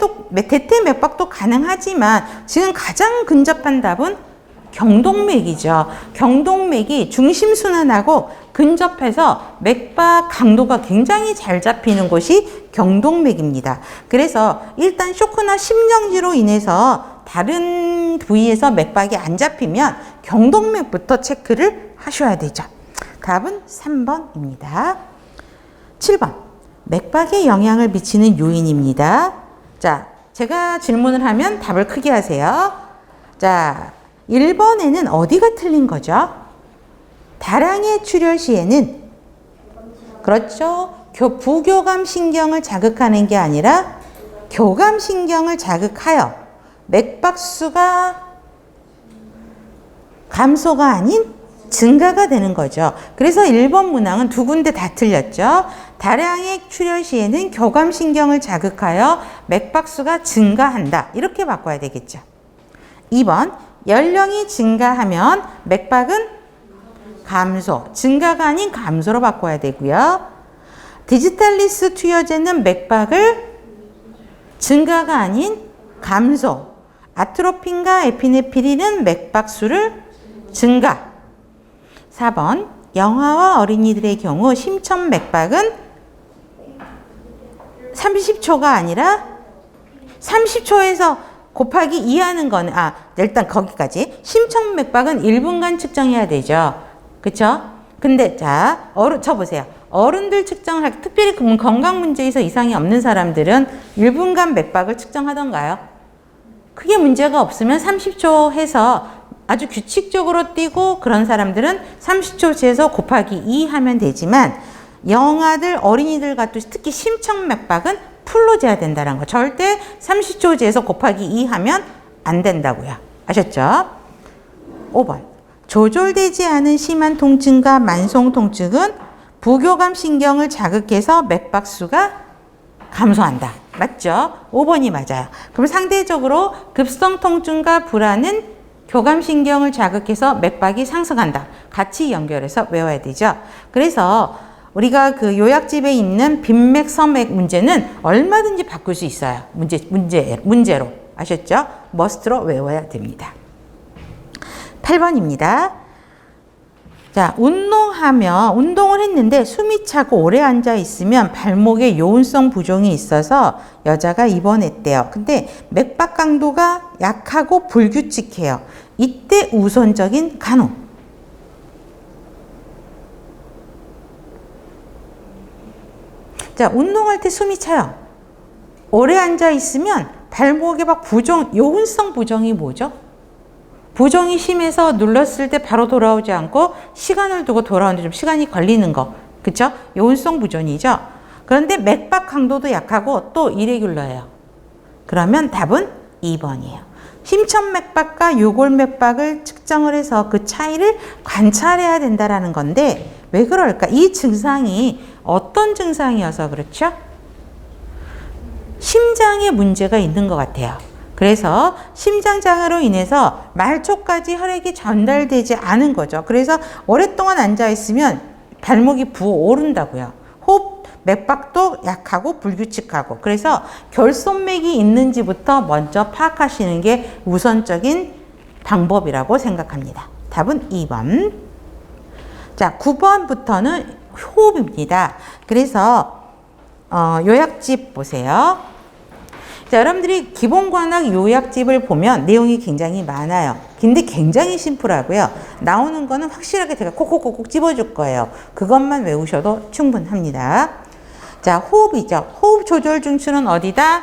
S2: 맥박도 가능하지만 지금 가장 근접한 답은 경동맥이죠. 경동맥이 중심순환하고 근접해서 맥박 강도가 굉장히 잘 잡히는 곳이 경동맥입니다. 그래서 일단 쇼크나 심정지로 인해서 다른 부위에서 맥박이 안 잡히면 경동맥부터 체크를 하셔야 되죠. 답은 3번입니다. 7번. 맥박에 영향을 미치는 요인입니다. 자, 제가 질문을 하면 답을 크게 하세요. 자, 1번에는 어디가 틀린 거죠? 다량의 출혈 시에는, 그렇죠, 부교감 신경을 자극하는 게 아니라 교감 신경을 자극하여 맥박수가 감소가 아닌 증가가 되는 거죠. 그래서 1번 문항은 두 군데 다 틀렸죠. 다량의 출혈 시에는 교감 신경을 자극하여 맥박수가 증가한다. 이렇게 바꿔야 되겠죠. 2번 연령이 증가하면 맥박은 감소, 증가가 아닌 감소로 바꿔야 되고요. 디지탈리스 투여제는 맥박을 증가가 아닌 감소, 아트로핀과 에피네피린은 맥박수를 증가. 4번 영아와 어린이들의 경우 심천 맥박은 30초가 아니라 30초에서 곱하기 2 하는 거는, 일단 거기까지. 심천 맥박은 1분간 측정해야 되죠. 그쵸? 근데, 자, 쳐보세요. 어른들 측정할, 특별히 건강 문제에서 이상이 없는 사람들은 1분간 맥박을 측정하던가요? 크게 문제가 없으면 30초 해서 아주 규칙적으로 뛰고 그런 사람들은 30초 재서 곱하기 2 하면 되지만, 영아들, 어린이들 같은 특히 심천 맥박은 풀로 재야 된다는 거. 절대 30초 재서 곱하기 2 하면 안 된다고요. 아셨죠? 5번. 조절되지 않은 심한 통증과 만성 통증은 부교감 신경을 자극해서 맥박수가 감소한다. 맞죠? 5번이 맞아요. 그럼 상대적으로 급성 통증과 불안은 교감 신경을 자극해서 맥박이 상승한다. 같이 연결해서 외워야 되죠. 그래서 우리가 그 요약집에 있는 빈맥, 서맥 문제는 얼마든지 바꿀 수 있어요. 문제로. 아셨죠? 머스트로 외워야 됩니다. 8번입니다. 자, 운동을 했는데 숨이 차고 오래 앉아 있으면 발목에 요운성 부종이 있어서 여자가 입원했대요. 근데 맥박 강도가 약하고 불규칙해요. 이때 우선적인 간호. 자, 운동할 때 숨이 차요. 오래 앉아 있으면 발목에 막 요운성 부종이 뭐죠? 부종이 심해서 눌렀을 때 바로 돌아오지 않고 시간을 두고 돌아오는데 좀 시간이 걸리는 거. 그쵸? 요운성 부종이죠. 그런데 맥박 강도도 약하고 또 이레귤러예요. 그러면 답은 2번이에요. 심천맥박과 요골맥박을 측정을 해서 그 차이를 관찰해야 된다라는 건데 왜 그럴까? 이 증상이 어떤 증상이어서 그렇죠? 심장에 문제가 있는 것 같아요. 그래서 심장장애로 인해서 말초까지 혈액이 전달되지 않은 거죠. 그래서 오랫동안 앉아있으면 발목이 부어오른다고요. 호흡, 맥박도 약하고 불규칙하고. 그래서 결손맥이 있는지부터 먼저 파악하시는 게 우선적인 방법이라고 생각합니다. 답은 2번. 자, 9번부터는 호흡입니다. 그래서 요약집 보세요. 자, 여러분들이 기본관학 요약집을 보면 내용이 굉장히 많아요. 근데 굉장히 심플하고요. 나오는 거는 확실하게 제가 콕콕콕콕 집어줄 거예요. 그것만 외우셔도 충분합니다. 자, 호흡이죠. 호흡 조절 중추는 어디다?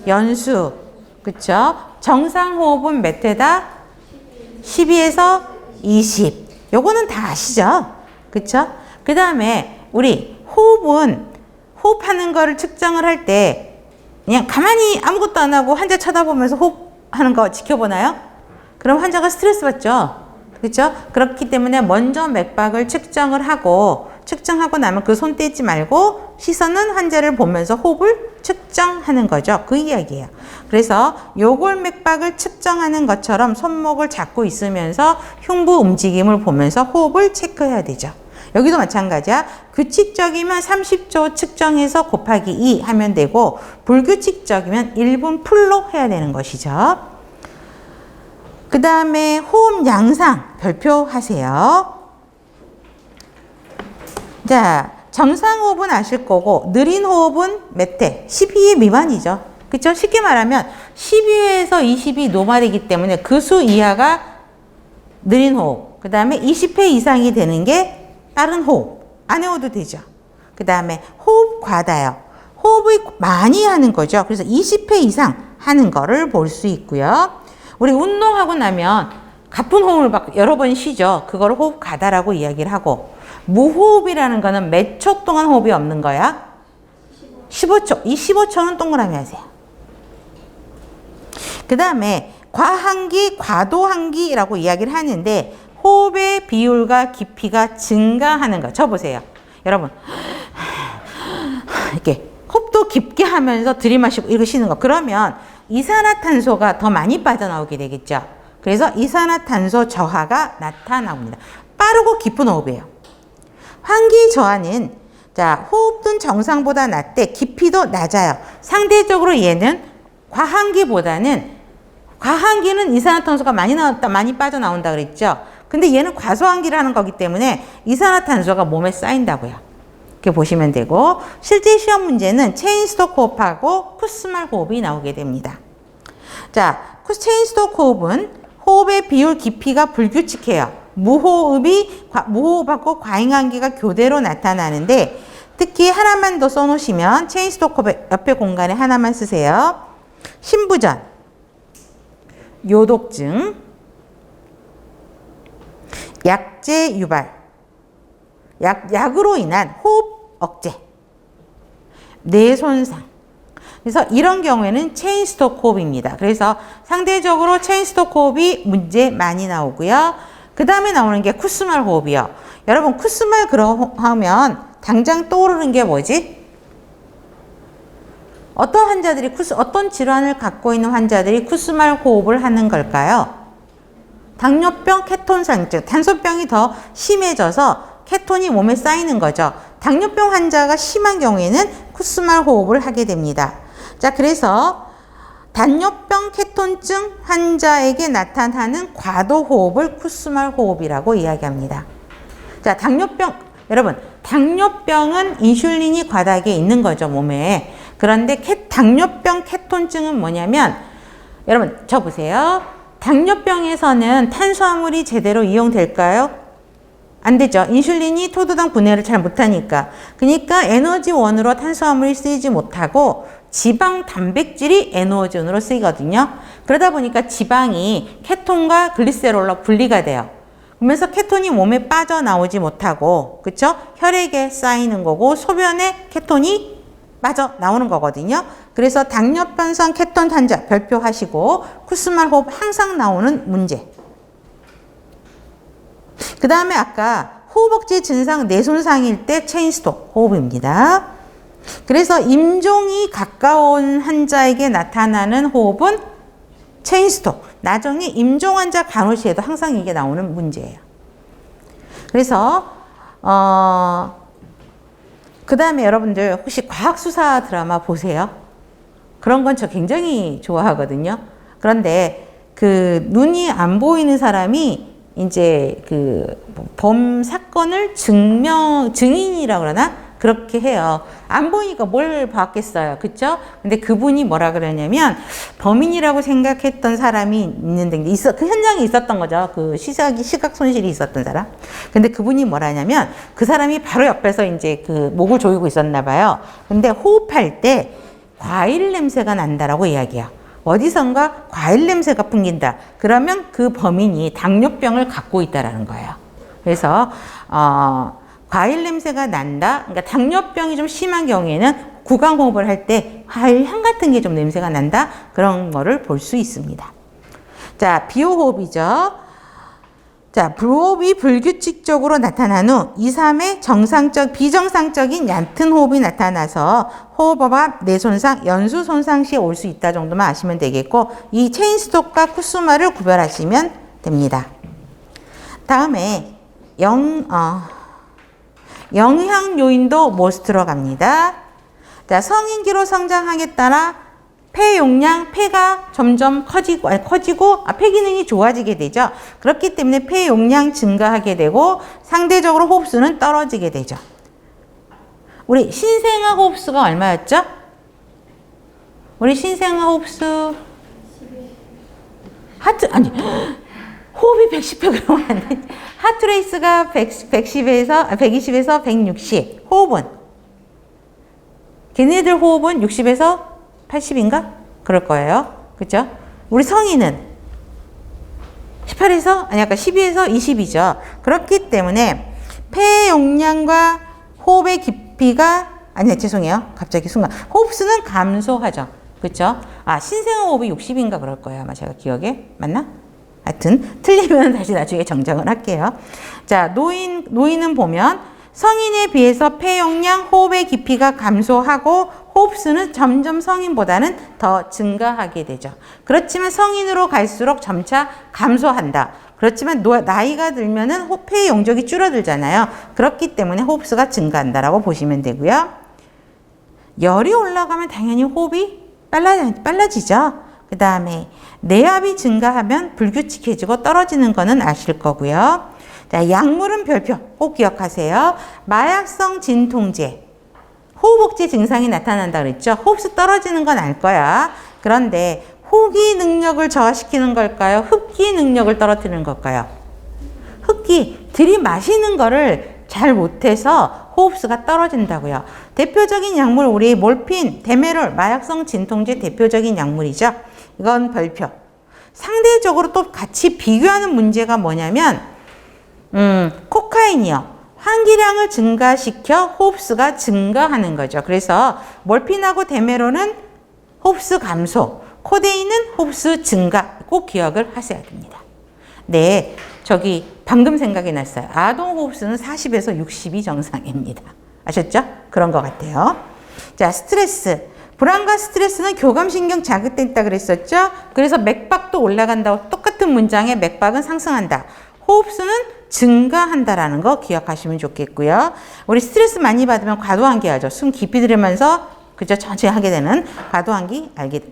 S2: 연수. 그쵸? 정상 호흡은 몇 회다? 12에서 20. 요거는 다 아시죠? 그쵸? 그 다음에 우리 호흡하는 거를 측정을 할 때 그냥 가만히 아무것도 안 하고 환자 쳐다보면서 호흡하는 거 지켜보나요? 그럼 환자가 스트레스 받죠? 그렇죠? 그렇기 때문에 먼저 맥박을 측정하고 나면 그 손 떼지 말고 시선은 환자를 보면서 호흡을 측정하는 거죠. 그 이야기예요. 그래서 요골맥박을 측정하는 것처럼 손목을 잡고 있으면서 흉부 움직임을 보면서 호흡을 체크해야 되죠. 여기도 마찬가지야. 규칙적이면 30초 측정해서 곱하기 2 하면 되고 불규칙적이면 1분 풀로 해야 되는 것이죠. 그 다음에 호흡 양상 별표하세요. 자, 정상 호흡은 아실 거고 느린 호흡은 몇 회? 12회 미만이죠. 그쵸? 쉽게 말하면 12회에서 20이 노말이기 때문에 그 수 이하가 느린 호흡. 그 다음에 20회 이상이 되는 게 빠른 호흡. 안 해도 되죠. 그 다음에 호흡 과다요. 호흡을 많이 하는 거죠. 그래서 20회 이상 하는 거를 볼 수 있고요. 우리 운동하고 나면 가쁜 호흡을 막 여러 번 쉬죠. 그거를 호흡 과다라고 이야기를 하고 무호흡이라는 거는 몇 초 동안 호흡이 없는 거야? 15초. 이 15초는 동그라미 하세요. 그 다음에 과한기, 과도한기라고 이야기를 하는데 호흡의 비율과 깊이가 증가하는 거. 저 보세요. 여러분. 이렇게 호흡도 깊게 하면서 들이마시고 이렇게 쉬는 거. 그러면 이산화탄소가 더 많이 빠져나오게 되겠죠. 그래서 이산화탄소 저하가 나타납니다. 빠르고 깊은 호흡이에요. 환기 저하는 자, 호흡은 정상보다 낮대 깊이도 낮아요. 상대적으로 얘는 과한기는 이산화탄소가 많이 빠져나온다 그랬죠. 근데 얘는 과소한기라는 거기 때문에 이산화탄소가 몸에 쌓인다고요. 이렇게 보시면 되고 실제 시험 문제는 체인스톡 호흡하고 쿠스말 호흡이 나오게 됩니다. 자, 체인스톡 호흡은 호흡의 비율 깊이가 불규칙해요. 무호흡하고 과잉한기가 교대로 나타나는데 특히 하나만 더 써놓으시면 체인스톡 호흡 옆에 공간에 하나만 쓰세요. 심부전, 요독증, 약제 유발, 약으로 인한 호흡 억제, 뇌 손상. 그래서 이런 경우에는 체인스톡 호흡입니다. 그래서 상대적으로 체인스톡 호흡이 문제 많이 나오고요. 그 다음에 나오는 게 쿠스말 호흡이요. 여러분 쿠스말 하면 당장 떠오르는 게 뭐지? 어떤 질환을 갖고 있는 환자들이 쿠스말 호흡을 하는 걸까요? 당뇨병, 케톤상증, 탄소병이 더 심해져서 케톤이 몸에 쌓이는 거죠. 당뇨병 환자가 심한 경우에는 쿠스말 호흡을 하게 됩니다. 자, 그래서 당뇨병 케톤증 환자에게 나타나는 과도 호흡을 쿠스말 호흡이라고 이야기합니다. 자, 여러분, 당뇨병은 인슐린이 과다하게 있는 거죠, 몸에. 그런데 당뇨병 케톤증은 뭐냐면, 여러분, 저 보세요. 당뇨병에서는 탄수화물이 제대로 이용될까요? 안 되죠. 인슐린이 토두당 분해를 잘 못하니까. 그러니까 에너지원으로 탄수화물이 쓰이지 못하고 지방, 단백질이 에너지원으로 쓰이거든요. 그러다 보니까 지방이 케톤과 글리세롤로 분리가 돼요. 그러면서 케톤이 몸에 빠져나오지 못하고, 그쵸? 혈액에 쌓이는 거고, 소변에 케톤이 빠져나오는 거거든요. 그래서 당뇨병성 케톤 환자 별표하시고, 쿠스말 호흡 항상 나오는 문제. 그 다음에 아까 호흡억제 증상 뇌손상일 때 체인스톡 호흡입니다. 그래서 임종이 가까운 환자에게 나타나는 호흡은 체인스톡. 나중에 임종 환자 간호시에도 항상 이게 나오는 문제예요. 그래서 그 다음에 여러분들 혹시 과학수사 드라마 보세요? 그런 건 저 굉장히 좋아하거든요. 그런데 그 눈이 안 보이는 사람이 이제 그 범 사건을 증인이라고 그러나? 그렇게 해요. 안 보이니까 뭘 봤겠어요. 그쵸? 근데 그분이 뭐라 그러냐면, 범인이라고 생각했던 사람이 있는데, 그 현장에 있었던 거죠. 그 시각 손실이 있었던 사람. 근데 그분이 뭐라냐면, 그 사람이 바로 옆에서 이제 그 목을 조이고 있었나 봐요. 근데 호흡할 때 과일 냄새가 난다라고 이야기해요. 어디선가 과일 냄새가 풍긴다. 그러면 그 범인이 당뇨병을 갖고 있다라는 거예요. 그래서, 과일 냄새가 난다. 그러니까 당뇨병이 좀 심한 경우에는 구강호흡을 할 때 과일 향 같은 게 좀 냄새가 난다. 그런 거를 볼 수 있습니다. 자, 비호흡이죠. 자, 호흡이 불규칙적으로 나타난 후 2, 3회 비정상적인 얕은 호흡이 나타나서 호흡압, 뇌손상, 연수 손상 시에 올 수 있다 정도만 아시면 되겠고, 이 체인스톡과 쿠스마를 구별하시면 됩니다. 다음에 영향 요인도 모스트로 갑니다. 자, 성인기로 성장하기에 따라 폐 용량, 폐가 점점 커지고 폐 기능이 좋아지게 되죠. 그렇기 때문에 폐 용량 증가하게 되고 상대적으로 호흡수는 떨어지게 되죠. 우리 신생아 호흡수가 얼마였죠? 우리 신생아 호흡수 호흡이 110회 그러면 안 돼. 하트레이스가 120에서 160. 호흡은? 걔네들 호흡은 60에서 80인가? 그럴 거예요. 그죠? 우리 성인은 12에서 20이죠. 그렇기 때문에 폐 용량과 호흡의 깊이가, 갑자기 순간. 호흡수는 감소하죠. 그죠? 신생아 호흡이 60인가 그럴 거예요. 아마 제가 기억에. 맞나? 하여튼 틀리면 다시 나중에 정정을 할게요. 자, 노인은 보면 성인에 비해서 폐 용량, 호흡의 깊이가 감소하고 호흡수는 점점 성인보다는 더 증가하게 되죠. 그렇지만 성인으로 갈수록 점차 감소한다. 그렇지만 나이가 들면은 폐 용적이 줄어들잖아요. 그렇기 때문에 호흡수가 증가한다라고 보시면 되고요. 열이 올라가면 당연히 호흡이 빨라지죠. 그 다음에 내압이 증가하면 불규칙해지고 떨어지는 거는 아실 거고요. 자, 약물은 별표 꼭 기억하세요. 마약성 진통제, 호흡억제 증상이 나타난다 그랬죠. 호흡수 떨어지는 건 알 거야. 그런데 호기 능력을 저하시키는 걸까요? 흡기 능력을 떨어뜨리는 걸까요? 흡기, 들이마시는 거를 잘 못해서 호흡수가 떨어진다고요. 대표적인 약물 우리 몰핀, 데메롤, 마약성 진통제 대표적인 약물이죠. 이건 별표. 상대적으로 또 같이 비교하는 문제가 뭐냐면 코카인이요. 환기량을 증가시켜 호흡수가 증가하는 거죠. 그래서 몰핀하고 데메롤은 호흡수 감소, 코데인은 호흡수 증가. 꼭 기억을 하셔야 됩니다. 네, 방금 생각이 났어요. 아동 호흡수는 40에서 60이 정상입니다. 아셨죠? 그런 것 같아요. 자, 스트레스. 불안과 스트레스는 교감신경 자극됐다 그랬었죠? 그래서 맥박도 올라간다고, 똑같은 문장에 맥박은 상승한다. 호흡수는 증가한다라는 거 기억하시면 좋겠고요. 우리 스트레스 많이 받으면 과도환기 하죠. 숨 깊이 들이면서, 그죠? 천천히 하게 되는 과도환기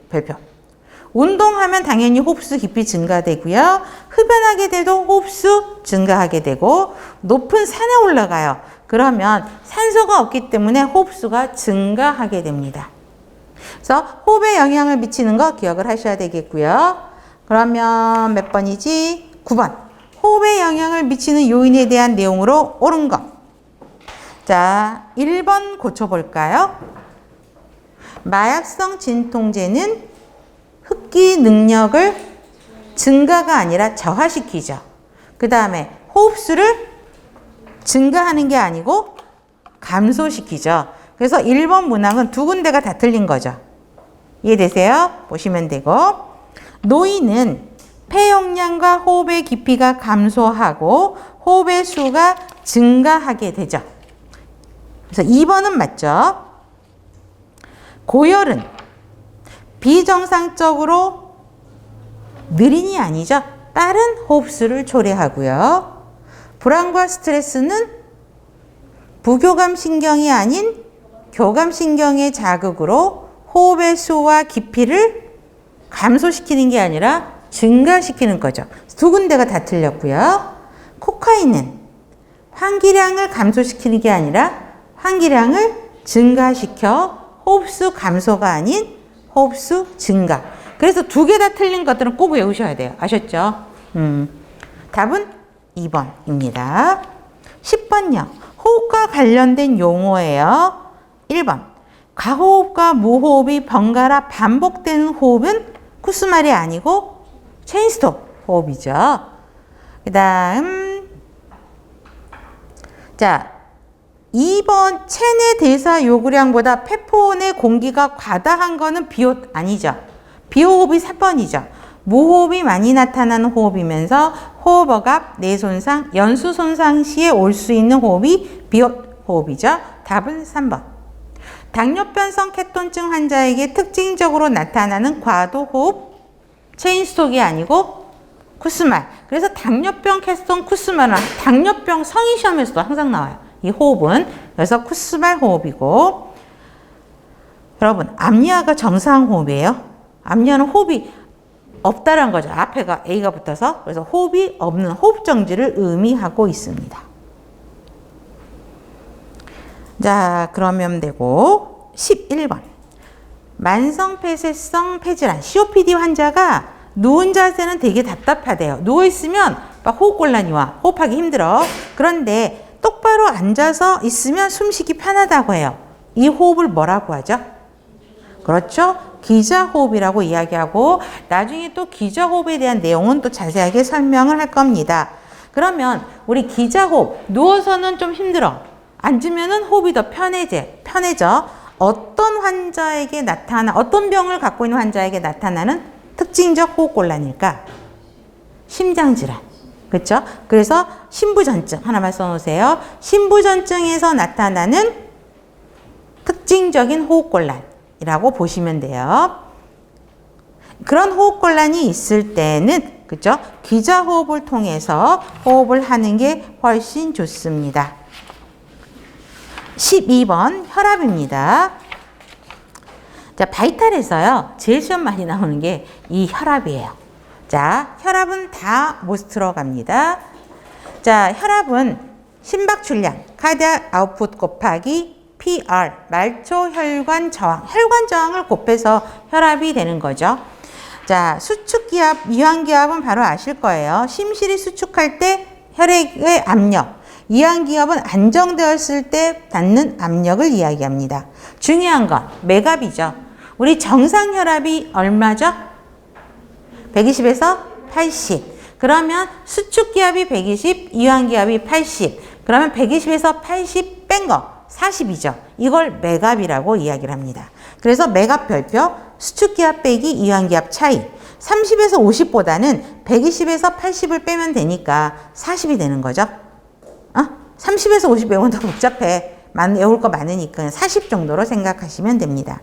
S2: 별표. 운동하면 당연히 호흡수 깊이 증가되고요. 흡연하게 돼도 호흡수 증가하게 되고 높은 산에 올라가요. 그러면 산소가 없기 때문에 호흡수가 증가하게 됩니다. 그래서 호흡에 영향을 미치는 거 기억을 하셔야 되겠고요. 그러면 몇 번이지? 9번. 호흡에 영향을 미치는 요인에 대한 내용으로 옳은 것. 자, 1번 고쳐볼까요? 마약성 진통제는 흡기 능력을 증가가 아니라 저하시키죠. 그 다음에 호흡수를 증가하는 게 아니고 감소시키죠. 그래서 1번 문항은 두 군데가 다 틀린 거죠. 이해되세요? 보시면 되고, 노인은 폐용량과 호흡의 깊이가 감소하고 호흡의 수가 증가하게 되죠. 그래서 2번은 맞죠. 고열은 비정상적으로 느린이 아니죠. 빠른 호흡수를 초래하고요. 불안과 스트레스는 부교감 신경이 아닌 교감 신경의 자극으로 호흡의 수와 깊이를 감소시키는 게 아니라 증가시키는 거죠. 두 군데가 다 틀렸고요. 코카인은 환기량을 감소시키는 게 아니라 환기량을 증가시켜 호흡수 감소가 아닌 호흡수 증가. 그래서 두 개 다 틀린 것들은 꼭 외우셔야 돼요. 아셨죠? 답은 2번입니다. 10번요. 호흡과 관련된 용어예요. 1번. 과호흡과 무호흡이 번갈아 반복되는 호흡은 쿠스말이 아니고 체인스톱 호흡이죠. 그 다음, 자, 2번 체내 대사 요구량보다 폐포원의 공기가 과다한 거는 비호흡 아니죠. 비호흡이 4번이죠. 무호흡이 많이 나타나는 호흡이면서 호흡어갑, 뇌손상, 연수 손상 시에 올 수 있는 호흡이 비호흡 호흡이죠. 답은 3번. 당뇨병성 케톤증 환자에게 특징적으로 나타나는 과도 호흡, 체인스톡이 아니고 쿠스말. 그래서 당뇨병 케톤 쿠스말은 당뇨병 성인 시험에서도 항상 나와요. 이 호흡은. 그래서 쿠스말 호흡이고, 여러분 앞니아가 정상 호흡이에요. 앞니아는 호흡이 없다란 거죠. 앞에가 A가 붙어서. 그래서 호흡이 없는 호흡 정지를 의미하고 있습니다. 자, 그러면 되고 11번. 만성 폐쇄성 폐질환 COPD 환자가 누운 자세는 되게 답답하대요. 누워있으면 막 호흡곤란이 와. 호흡하기 힘들어. 그런데 똑바로 앉아서 있으면 숨쉬기 편하다고 해요. 이 호흡을 뭐라고 하죠? 그렇죠? 기자호흡이라고 이야기하고, 나중에 또 기자호흡에 대한 내용은 또 자세하게 설명을 할 겁니다. 그러면 우리 기자호흡, 누워서는 좀 힘들어. 앉으면은 호흡이 더 편해져. 어떤 환자에게 어떤 병을 갖고 있는 환자에게 나타나는 특징적 호흡곤란일까? 심장질환. 그렇죠? 그래서 심부전증 하나만 써놓으세요. 심부전증에서 나타나는 특징적인 호흡곤란이라고 보시면 돼요. 그런 호흡곤란이 있을 때는, 그렇죠? 기자호흡을 통해서 호흡을 하는 게 훨씬 좋습니다. 12번 혈압입니다. 자, 바이탈에서요, 제일 시험 많이 나오는 게 이 혈압이에요. 자, 혈압은 다 못 들어갑니다. 자, 혈압은 심박출량, 카디악 아웃풋 곱하기 PR, 말초 혈관 저항, 혈관 저항을 곱해서 혈압이 되는 거죠. 자, 수축기압, 이완기압은 바로 아실 거예요. 심실이 수축할 때 혈액의 압력, 이완기압은 안정되었을 때 닿는 압력을 이야기합니다. 중요한 건 맥압이죠. 우리 정상 혈압이 얼마죠? 120에서 80. 그러면 수축기압이 120, 이완기압이 80. 그러면 120에서 80 뺀 거 40이죠. 이걸 맥압이라고 이야기를 합니다. 그래서 맥압 별표, 수축기압 빼기 이완기압 차이. 30에서 50보다는 120에서 80을 빼면 되니까 40이 되는 거죠. 30에서 50 빼면 더 복잡해. 외울 거 많으니까 40 정도로 생각하시면 됩니다.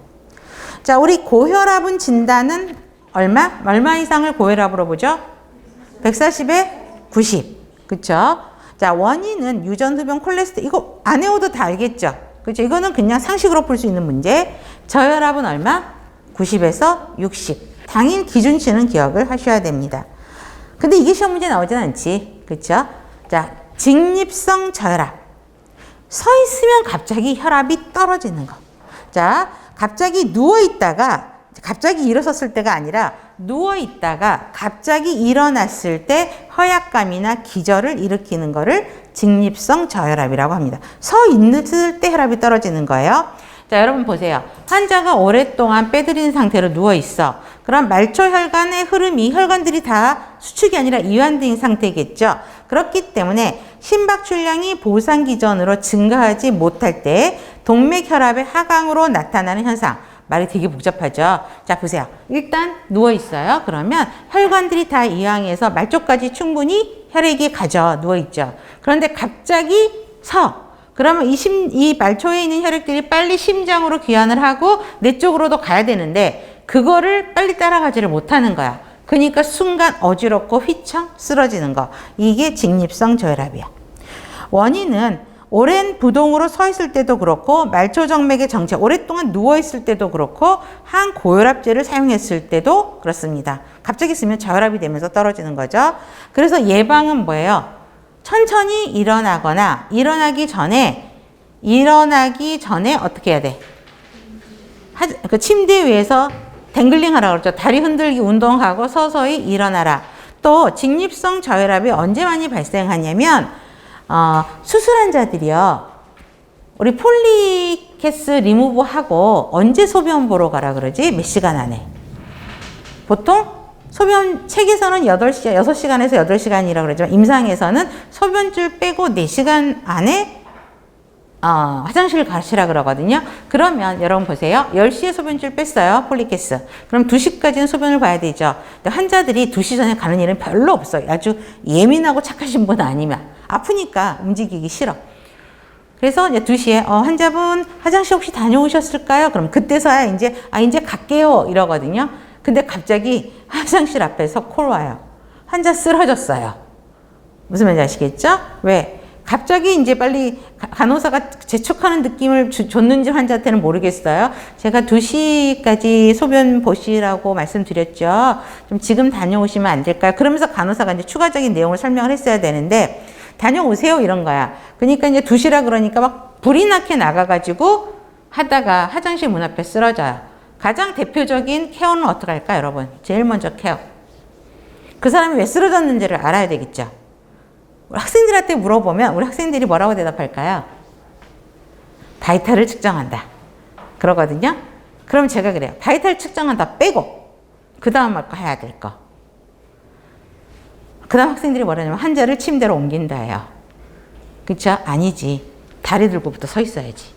S2: 자, 우리 고혈압은 진단은 얼마 이상을 고혈압으로 보죠? 140에 90. 그쵸? 자, 원인은 유전흡연 콜레스테롤. 이거 안 외워도 다 알겠죠? 그쵸? 이거는 그냥 상식으로 풀 수 있는 문제. 저혈압은 얼마? 90에서 60. 당일 기준치는 기억을 하셔야 됩니다. 근데 이게 시험 문제 나오진 않지. 그쵸? 자, 직립성 저혈압. 서 있으면 갑자기 혈압이 떨어지는 거. 자, 갑자기 누워있다가, 갑자기 일어섰을 때가 아니라 누워있다가 갑자기 일어났을 때 허약감이나 기절을 일으키는 거를 직립성 저혈압이라고 합니다. 서 있을 때 혈압이 떨어지는 거예요. 자, 여러분 보세요. 환자가 오랫동안 빼드린 상태로 누워있어. 그럼 말초혈관의 흐름이 혈관들이 다 수축이 아니라 이완된 상태겠죠. 그렇기 때문에 심박출량이 보상기전으로 증가하지 못할 때 동맥혈압의 하강으로 나타나는 현상. 말이 되게 복잡하죠. 자, 보세요. 일단 누워있어요. 그러면 혈관들이 다 이완해서 말초까지 충분히 혈액이 가져 누워있죠. 그런데 갑자기 서. 그러면 이 말초에 있는 혈액들이 빨리 심장으로 귀환을 하고 내 쪽으로도 가야 되는데 그거를 빨리 따라가지를 못하는 거야. 그러니까 순간 어지럽고 휘청 쓰러지는 거. 이게 직립성 저혈압이야. 원인은 오랜 부동으로 서 있을 때도 그렇고 말초정맥의 정체, 오랫동안 누워 있을 때도 그렇고 항고혈압제를 사용했을 때도 그렇습니다. 갑자기 쓰면 저혈압이 되면서 떨어지는 거죠. 그래서 예방은 뭐예요? 천천히 일어나거나 일어나기 전에 어떻게 해야 돼? 그 침대 위에서 댕글링 하라고 그러죠. 다리 흔들기 운동하고 서서히 일어나라. 또 직립성 저혈압이 언제 많이 발생하냐면 수술 환자들이요. 우리 폴리캐스 리무브 하고 언제 소변 보러 가라 그러지? 몇 시간 안에? 보통 소변 책에서는 6시간에서 8시간이라고 그러지만 임상에서는 소변줄 빼고 4시간 안에 화장실 가시라 그러거든요. 그러면 여러분 보세요. 10시에 소변줄 뺐어요. 폴리캐스. 그럼 2시까지는 소변을 봐야 되죠. 근데 환자들이 2시 전에 가는 일은 별로 없어요. 아주 예민하고 착하신 분 아니면. 아프니까 움직이기 싫어. 그래서 이제 2시에 환자분 화장실 혹시 다녀오셨을까요? 그럼 그때서야 이제 갈게요 이러거든요. 근데 갑자기 화장실 앞에서 콜 와요. 환자 쓰러졌어요. 무슨 말인지 아시겠죠? 왜? 갑자기 이제 빨리 간호사가 재촉하는 느낌을 줬는지 환자한테는 모르겠어요. 제가 2시까지 소변 보시라고 말씀드렸죠. 좀 지금 다녀오시면 안 될까요? 그러면서 간호사가 이제 추가적인 내용을 설명을 했어야 되는데 다녀오세요 이런 거야. 그러니까 이제 2시라 그러니까 막 불이 나게 나가가지고 하다가 화장실 문 앞에 쓰러져요. 가장 대표적인 케어는 어떻게 할까 여러분? 제일 먼저 케어. 그 사람이 왜 쓰러졌는지를 알아야 되겠죠. 우리 학생들한테 물어보면 우리 학생들이 뭐라고 대답할까요? 바이탈을 측정한다. 그러거든요. 그럼 제가 그래요. 바이탈 측정한다 빼고 그 다음 할 거 해야 될 거. 그 다음 학생들이 뭐라냐면 환자를 침대로 옮긴다예요. 그쵸? 아니지. 다리 들고부터 서 있어야지.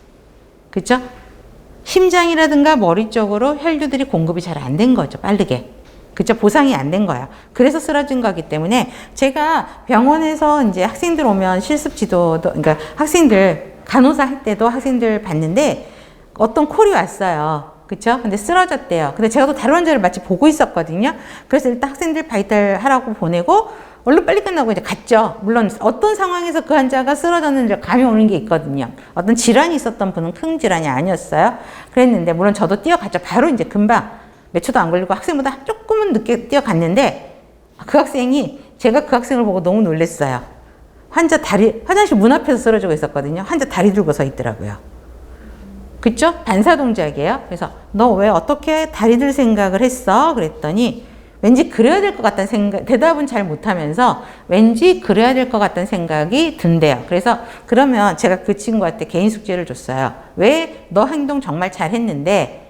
S2: 그쵸? 심장이라든가 머리 쪽으로 혈류들이 공급이 잘 안 된 거죠. 빠르게. 그쵸? 보상이 안 된 거야. 그래서 쓰러진 거기 때문에 제가 병원에서 이제 학생들 오면 실습 지도도, 그러니까 학생들, 간호사 할 때도 학생들 봤는데 어떤 콜이 왔어요. 그쵸? 근데 쓰러졌대요. 근데 제가 또 다른 환자를 마치 보고 있었거든요. 그래서 일단 학생들 바이탈 하라고 보내고 얼른 빨리 끝나고 이제 갔죠. 물론 어떤 상황에서 그 환자가 쓰러졌는지 감이 오는 게 있거든요. 어떤 질환이 있었던 분은 큰 질환이 아니었어요. 그랬는데 물론 저도 뛰어갔죠. 바로 이제 금방 몇 초도 안 걸리고 학생보다 조금은 늦게 뛰어갔는데 그 학생이 제가 그 학생을 보고 너무 놀랐어요. 화장실 문 앞에서 쓰러지고 있었거든요. 환자 다리 들고 서 있더라고요. 그쵸? 반사 동작이에요. 그래서 너 왜 어떻게 다리 들 생각을 했어? 그랬더니 왠지 그래야 될 것 같다는 생각, 대답은 잘 못하면서 왠지 그래야 될 것 같다는 생각이 든대요. 그래서 그러면 제가 그 친구한테 개인 숙제를 줬어요. 왜 너 행동 정말 잘했는데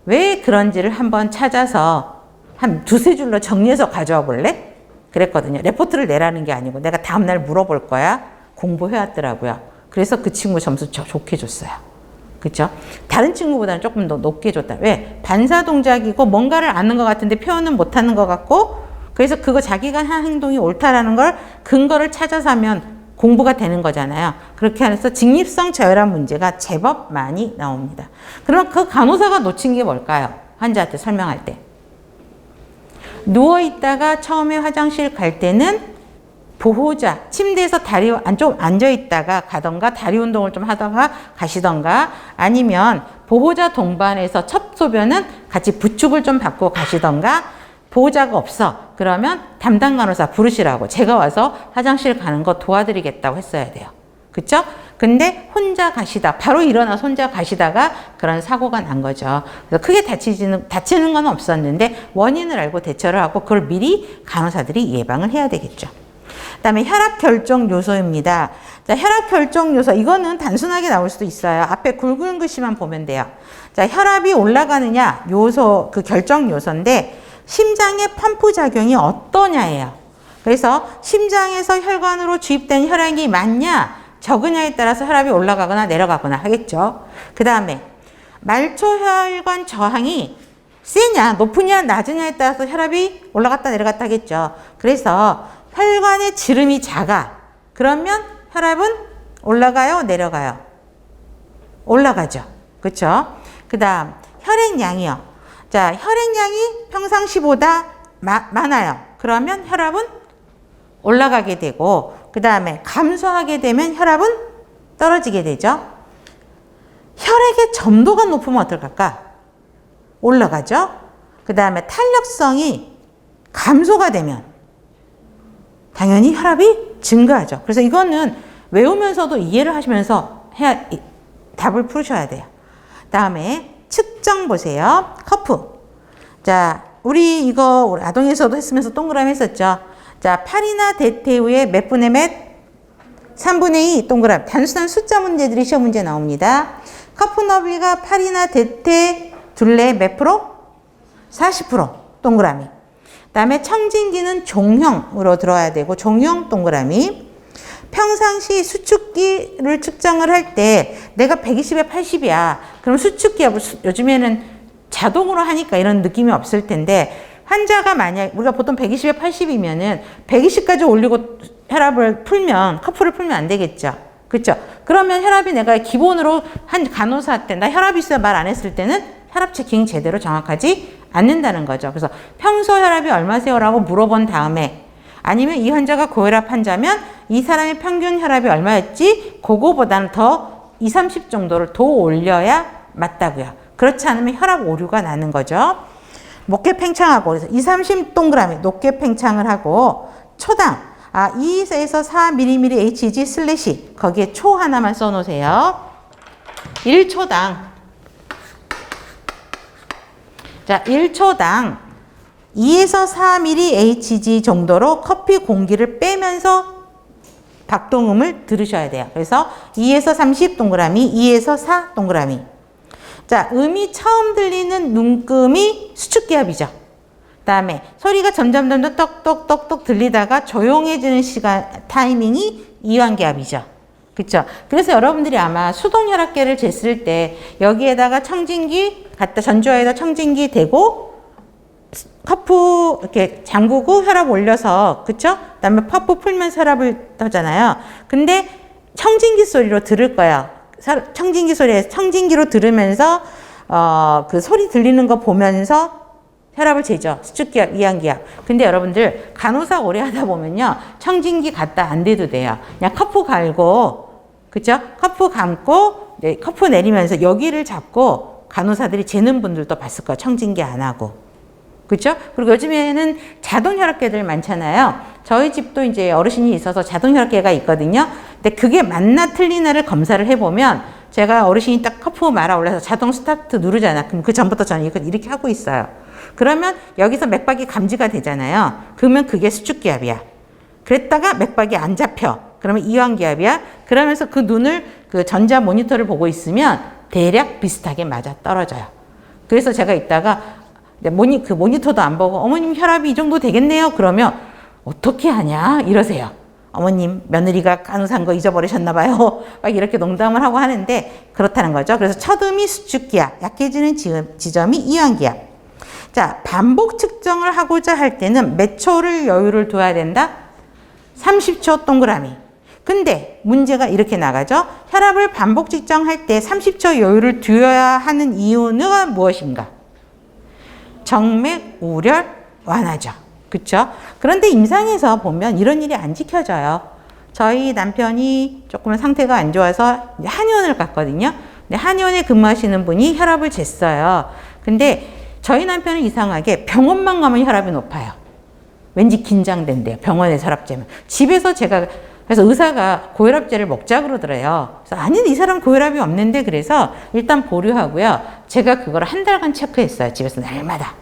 S2: 왜 그런지를 한번 찾아서 한 2-3줄로 정리해서 가져와 볼래? 그랬거든요. 레포트를 내라는 게 아니고 내가 다음날 물어볼 거야. 공부해왔더라고요. 그래서 그 친구 점수 좋게 줬어요. 그쵸? 다른 친구보다는 조금 더 높게 줬다. 왜? 반사 동작이고 뭔가를 아는 것 같은데 표현은 못하는 것 같고 그래서 그거 자기가 한 행동이 옳다라는 걸 근거를 찾아서 하면 공부가 되는 거잖아요. 그렇게 해서 직립성 저혈압 문제가 제법 많이 나옵니다. 그럼 그 간호사가 놓친 게 뭘까요? 환자한테 설명할 때. 누워있다가 처음에 화장실 갈 때는 보호자, 침대에서 다리 좀 앉아있다가 가던가 다리 운동을 좀 하다가 가시던가 아니면 보호자 동반해서 첫 소변은 같이 부축을 좀 받고 가시던가 보호자가 없어. 그러면 담당 간호사 부르시라고 제가 와서 화장실 가는 거 도와드리겠다고 했어야 돼요. 그쵸? 근데 혼자 가시다, 바로 일어나서 혼자 가시다가 그런 사고가 난 거죠. 그래서 크게 다치는 건 없었는데 원인을 알고 대처를 하고 그걸 미리 간호사들이 예방을 해야 되겠죠. 그다음에 혈압 결정 요소입니다. 자, 혈압 결정 요소 이거는 단순하게 나올 수도 있어요. 앞에 굵은 글씨만 보면 돼요. 자, 혈압이 올라가느냐 요소 그 결정 요소인데 심장의 펌프 작용이 어떠냐예요. 그래서 심장에서 혈관으로 주입된 혈액이 많냐 적으냐에 따라서 혈압이 올라가거나 내려가거나 하겠죠. 그 다음에 말초혈관 저항이 세냐 높으냐 낮으냐에 따라서 혈압이 올라갔다 내려갔다 하겠죠. 그래서 혈관의 지름이 작아. 그러면 혈압은 올라가요? 내려가요? 올라가죠. 그렇죠? 그 다음 혈액량이요. 자, 혈액량이 평상시보다 많아요. 그러면 혈압은 올라가게 되고 그 다음에 감소하게 되면 혈압은 떨어지게 되죠. 혈액의 점도가 높으면 어떨까? 올라가죠. 그 다음에 탄력성이 감소가 되면 당연히 혈압이 증가하죠. 그래서 이거는 외우면서도 이해를 하시면서 답을 풀으셔야 돼요. 다음에 측정 보세요. 커프. 자, 우리 이거 아동에서도 했으면서 동그라미 했었죠. 자, 팔이나 대퇴후에 몇 분의 몇? 3분의 2 동그라미. 단순한 숫자 문제들이 시험 문제 나옵니다. 커프 너비가 팔이나 대퇴 둘레 몇 프로? 40% 동그라미. 그다음에 청진기는 종형으로 들어야 되고 종형 동그라미. 평상시 수축기를 측정을 할 때 내가 120에 80이야. 그럼 수축기 요즘에는 자동으로 하니까 이런 느낌이 없을 텐데 환자가 만약 우리가 보통 120에 80이면은 120까지 올리고 혈압을 풀면 커프를 풀면 안 되겠죠. 그렇죠? 그러면 혈압이 내가 기본으로 한 간호사 때 나 혈압 있어요 말 안 했을 때는 혈압 체킹 제대로 정확하지 않는다는 거죠. 그래서 평소 혈압이 얼마세요라고 물어본 다음에 아니면 이 환자가 고혈압 환자면 이 사람의 평균 혈압이 얼마였지? 그거보다는 더 20, 30 정도를 더 올려야 맞다고요. 그렇지 않으면 혈압 오류가 나는 거죠. 높게 팽창하고 그래서 20, 30 동그라미 높게 팽창을 하고 초당 2에서 4mm HG 슬래시 거기에 초 하나만 써놓으세요. 1초당 자 1초당 2에서 4mm HG 정도로 커피 공기를 빼면서 박동음을 들으셔야 돼요. 그래서 2에서 30 동그라미 2에서 4 동그라미. 자, 음이 처음 들리는 눈금이 수축기압이죠. 그다음에 소리가 점점 똑똑똑똑 들리다가 조용해지는 시간 타이밍이 이완기압이죠. 그렇죠? 그래서 여러분들이 아마 수동혈압계를 쟀을 때 여기에다가 청진기 갖다 전주화에다 청진기 대고 커프 이렇게 잠그고 혈압 올려서 그렇죠? 그다음에 퍼프 풀면서 혈압을 하잖아요. 근데 청진기 소리로 들을 거야. 청진기 소리에서 청진기로 들으면서 그 소리 들리는 거 보면서 혈압을 재죠. 수축기압, 이완기압. 근데 여러분들 간호사 오래 하다 보면요. 청진기 갖다 안 대도 돼요. 그냥 커프 갈고 그죠? 커프 감고 네, 커프 내리면서 여기를 잡고 간호사들이 재는 분들도 봤을 거예요. 청진기 안 하고. 그죠? 그리고 요즘에는 자동 혈압계들 많잖아요. 저희 집도 이제 어르신이 있어서 자동 혈압계가 있거든요. 근데 그게 맞나 틀리나를 검사를 해보면 제가 어르신이 딱 커프 말아 올라서 자동 스타트 누르잖아. 그럼 그 전부터 저는 이렇게 하고 있어요. 그러면 여기서 맥박이 감지가 되잖아요. 그러면 그게 수축기압이야. 그랬다가 맥박이 안 잡혀. 그러면 이완기압이야. 그러면서 그 눈을 그 전자 모니터를 보고 있으면 대략 비슷하게 맞아 떨어져요. 그래서 제가 이따가 그 모니터도 안 보고 어머님 혈압이 이 정도 되겠네요. 그러면 어떻게 하냐 이러세요. 어머님 며느리가 간호사인 거 잊어버리셨나 봐요. 막 이렇게 농담을 하고 하는데 그렇다는 거죠. 그래서 첫음이 수축기압, 약해지는 지점이 이완기압. 자, 반복 측정을 하고자 할 때는 몇 초를 여유를 둬야 된다? 30초 동그라미. 근데 문제가 이렇게 나가죠. 혈압을 반복 측정할 때 30초 여유를 두어야 하는 이유는 무엇인가? 정맥 우열 완화죠. 그쵸? 그런데 임상에서 보면 이런 일이 안 지켜져요. 저희 남편이 조금 상태가 안 좋아서 한의원을 갔거든요. 근데 한의원에 근무하시는 분이 혈압을 쟀어요. 근데 저희 남편은 이상하게 병원만 가면 혈압이 높아요. 왠지 긴장된대요. 병원에서 혈압 재면. 집에서 제가 그래서 의사가 고혈압제를 먹자 그러더래요. 그래서 아니 이 사람 고혈압이 없는데 그래서 일단 보류하고요. 제가 그걸 한 달간 체크했어요. 집에서 날마다.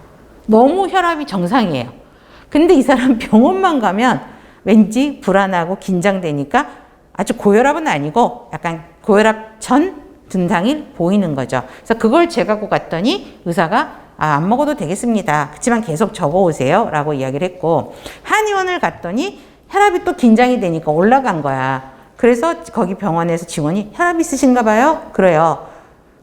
S2: 너무 혈압이 정상이에요. 근데 이 사람 병원만 가면 왠지 불안하고 긴장되니까 아주 고혈압은 아니고 약간 고혈압 전 증상이 보이는 거죠. 그래서 그걸 재갖고 갔더니 의사가 안 먹어도 되겠습니다. 그렇지만 계속 적어오세요. 라고 이야기를 했고 한의원을 갔더니 혈압이 또 긴장이 되니까 올라간 거야. 그래서 거기 병원에서 직원이 혈압 있으신가 봐요? 그래요.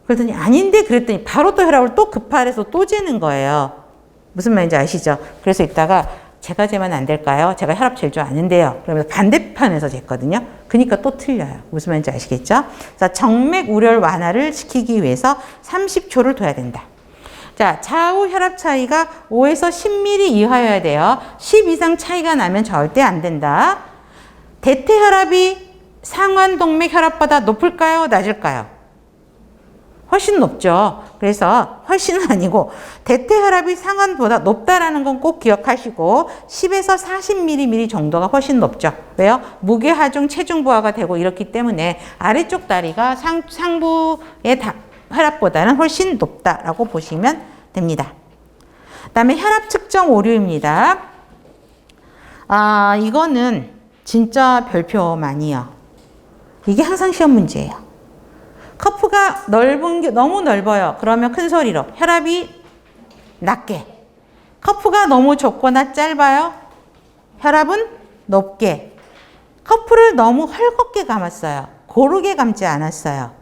S2: 그랬더니 아닌데 그랬더니 바로 또 혈압을 또 급할해서 또 재는 거예요. 무슨 말인지 아시죠? 그래서 이따가 제가 재면 안 될까요? 제가 혈압 잴 줄 아는데요. 그러면서 반대편에서 쟀거든요. 그러니까 또 틀려요. 무슨 말인지 아시겠죠? 자, 정맥 우열 완화를 시키기 위해서 30초를 둬야 된다. 자, 좌우 혈압 차이가 5에서 10mm 이하여야 돼요. 10 이상 차이가 나면 절대 안 된다. 대퇴 혈압이 상완 동맥 혈압보다 높을까요? 낮을까요? 훨씬 높죠. 그래서 훨씬은 아니고 대퇴 혈압이 상완보다 높다라는 건 꼭 기억하시고 10에서 40mm 정도가 훨씬 높죠. 왜요? 무게 하중 체중 부하가 되고 이렇기 때문에 아래쪽 다리가 상부의 혈압보다는 훨씬 높다라고 보시면 됩니다. 그 다음에 혈압 측정 오류입니다. 이거는 진짜 별표만이요. 이게 항상 시험 문제예요. 커프가 넓은 게 너무 넓어요. 그러면 큰 소리로 혈압이 낮게. 커프가 너무 좁거나 짧아요. 혈압은 높게. 커프를 너무 헐겁게 감았어요. 고르게 감지 않았어요.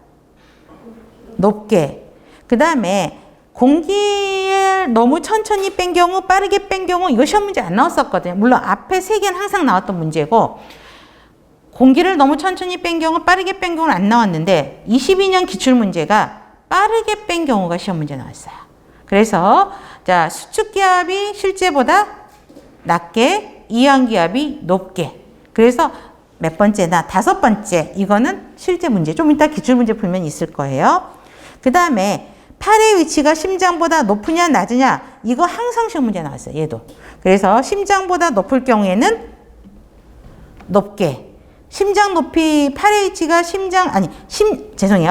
S2: 높게. 그 다음에 공기를 너무 천천히 뺀 경우, 빠르게 뺀 경우 이거 시험 문제 안 나왔었거든요. 물론 앞에 3개는 항상 나왔던 문제고 공기를 너무 천천히 뺀 경우, 빠르게 뺀 경우는 안 나왔는데 22년 기출문제가 빠르게 뺀 경우가 시험 문제 나왔어요. 그래서 자 수축기압이 실제보다 낮게, 이완기압이 높게. 그래서 몇 번째나 5번째 이거는 실제 문제. 좀 이따 기출문제 풀면 있을 거예요. 그 다음에 팔의 위치가 심장보다 높으냐 낮으냐 이거 항상 시험 문제 나왔어요. 얘도. 그래서 심장보다 높을 경우에는 높게. 심장 높이 팔의 위치가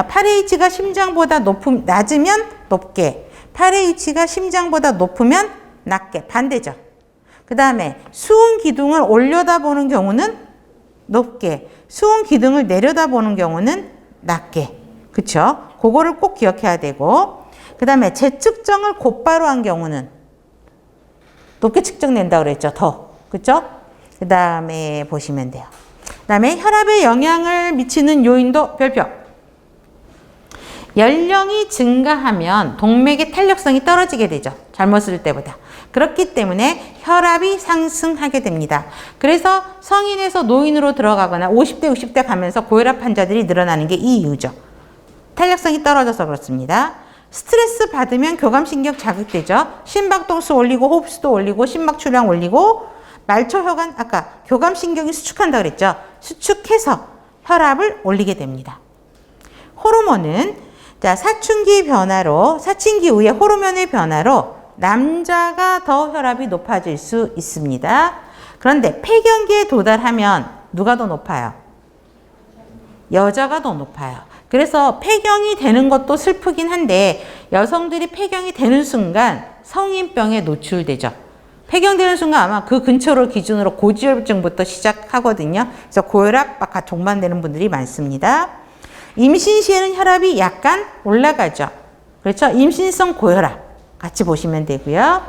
S2: 팔의 위치가 심장보다 낮으면 높게. 팔의 위치가 심장보다 높으면 낮게. 반대죠. 그 다음에 수은 기둥을 올려다보는 경우는 높게. 수은 기둥을 내려다보는 경우는 낮게. 그쵸? 그거를 꼭 기억해야 되고 그 다음에 재측정을 곧바로 한 경우는 높게 측정된다고 그랬죠. 더. 그쵸? 그 다음에 보시면 돼요. 그 다음에 혈압에 영향을 미치는 요인도 별표. 연령이 증가하면 동맥의 탄력성이 떨어지게 되죠. 잘못 쓸 때보다. 그렇기 때문에 혈압이 상승하게 됩니다. 그래서 성인에서 노인으로 들어가거나 50대, 60대 가면서 고혈압 환자들이 늘어나는 게 이 이유죠. 탄력성이 떨어져서 그렇습니다. 스트레스 받으면 교감신경 자극되죠. 심박동수 올리고 호흡수도 올리고 심박출량 올리고 말초혈관 아까 교감신경이 수축한다 그랬죠. 수축해서 혈압을 올리게 됩니다. 호르몬은 자 사춘기 이후의 호르몬의 변화로 남자가 더 혈압이 높아질 수 있습니다. 그런데 폐경기에 도달하면 누가 더 높아요? 여자가 더 높아요. 그래서 폐경이 되는 것도 슬프긴 한데 여성들이 폐경이 되는 순간 성인병에 노출되죠. 폐경되는 순간 아마 그 근처를 기준으로 고지혈증부터 시작하거든요. 그래서 고혈압 막 동반되는 분들이 많습니다. 임신 시에는 혈압이 약간 올라가죠. 그렇죠? 임신성 고혈압 같이 보시면 되고요.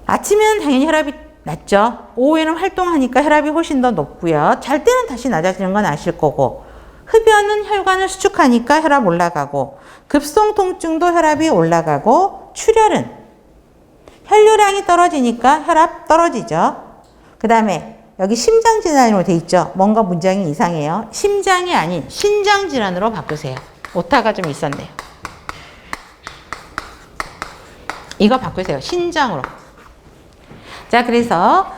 S2: 아침에는 당연히 혈압이 낮죠. 오후에는 활동하니까 혈압이 훨씬 더 높고요. 잘 때는 다시 낮아지는 건 아실 거고 흡연은 혈관을 수축하니까 혈압 올라가고 급성 통증도 혈압이 올라가고 출혈은 혈류량이 떨어지니까 혈압 떨어지죠. 그 다음에 여기 심장질환으로 돼 있죠. 뭔가 문장이 이상해요. 심장이 아닌 신장질환으로 바꾸세요. 오타가 좀 있었네요. 이거 바꾸세요. 신장으로. 자, 그래서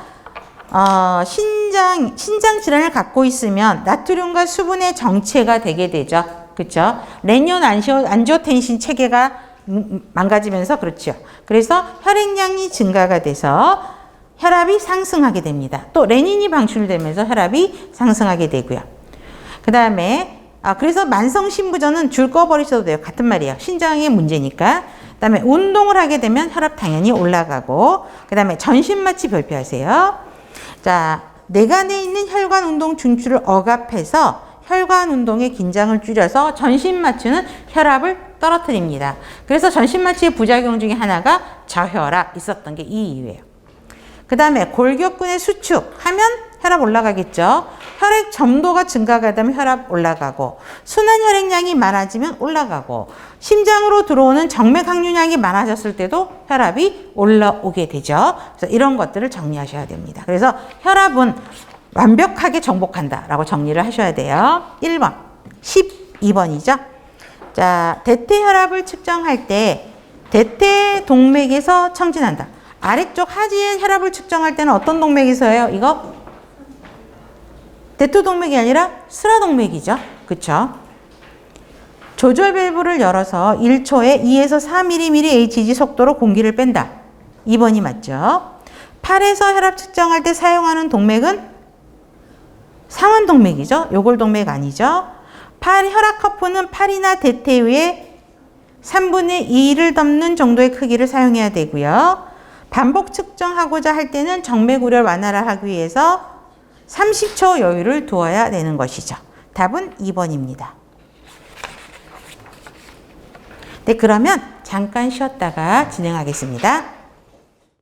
S2: 신장 질환을 갖고 있으면 나트륨과 수분의 정체가 되게 되죠. 그렇죠? 레닌 안지오텐신 체계가 망가지면서 그렇죠. 그래서 혈액량이 증가가 돼서 혈압이 상승하게 됩니다. 또 레닌이 방출되면서 혈압이 상승하게 되고요. 그 다음에 그래서 만성 신부전은 줄 꺼버리셔도 돼요. 같은 말이에요. 신장의 문제니까. 그 다음에 운동을 하게 되면 혈압 당연히 올라가고, 그 다음에 전신마취 별표하세요. 자, 내간에 있는 혈관 운동 중추를 억압해서 혈관 운동의 긴장을 줄여서 전신마취는 혈압을 떨어뜨립니다. 그래서 전신마취의 부작용 중에 하나가 저혈압 있었던 게 이 이유예요. 그 다음에 골격근의 수축하면 혈압 올라가겠죠. 혈액 점도가 증가가 되면 혈압 올라가고, 순환 혈액량이 많아지면 올라가고, 심장으로 들어오는 정맥 항유량이 많아졌을 때도 혈압이 올라오게 되죠. 그래서 이런 것들을 정리하셔야 됩니다. 그래서 혈압은 완벽하게 정복한다 라고 정리를 하셔야 돼요. 1번, 12번이죠. 자, 대퇴혈압을 측정할 때 대퇴동맥에서 청진한다. 아래쪽 하지의 혈압을 측정할 때는 어떤 동맥에서 해요? 이거 대퇴동맥이 아니라 스라동맥이죠. 그쵸? 조절 밸브를 열어서 1초에 2에서 4mm Hg 속도로 공기를 뺀다. 2번이 맞죠? 팔에서 혈압 측정할 때 사용하는 동맥은 상완동맥이죠. 요골동맥 아니죠. 팔 혈압 커프는 팔이나 대퇴 위에 3분의 2를 덮는 정도의 크기를 사용해야 되고요. 반복 측정하고자 할 때는 정맥 우려를 완화를 하기 위해서 30초 여유를 두어야 되는 것이죠. 답은 2번입니다. 네, 그러면 잠깐 쉬었다가 진행하겠습니다.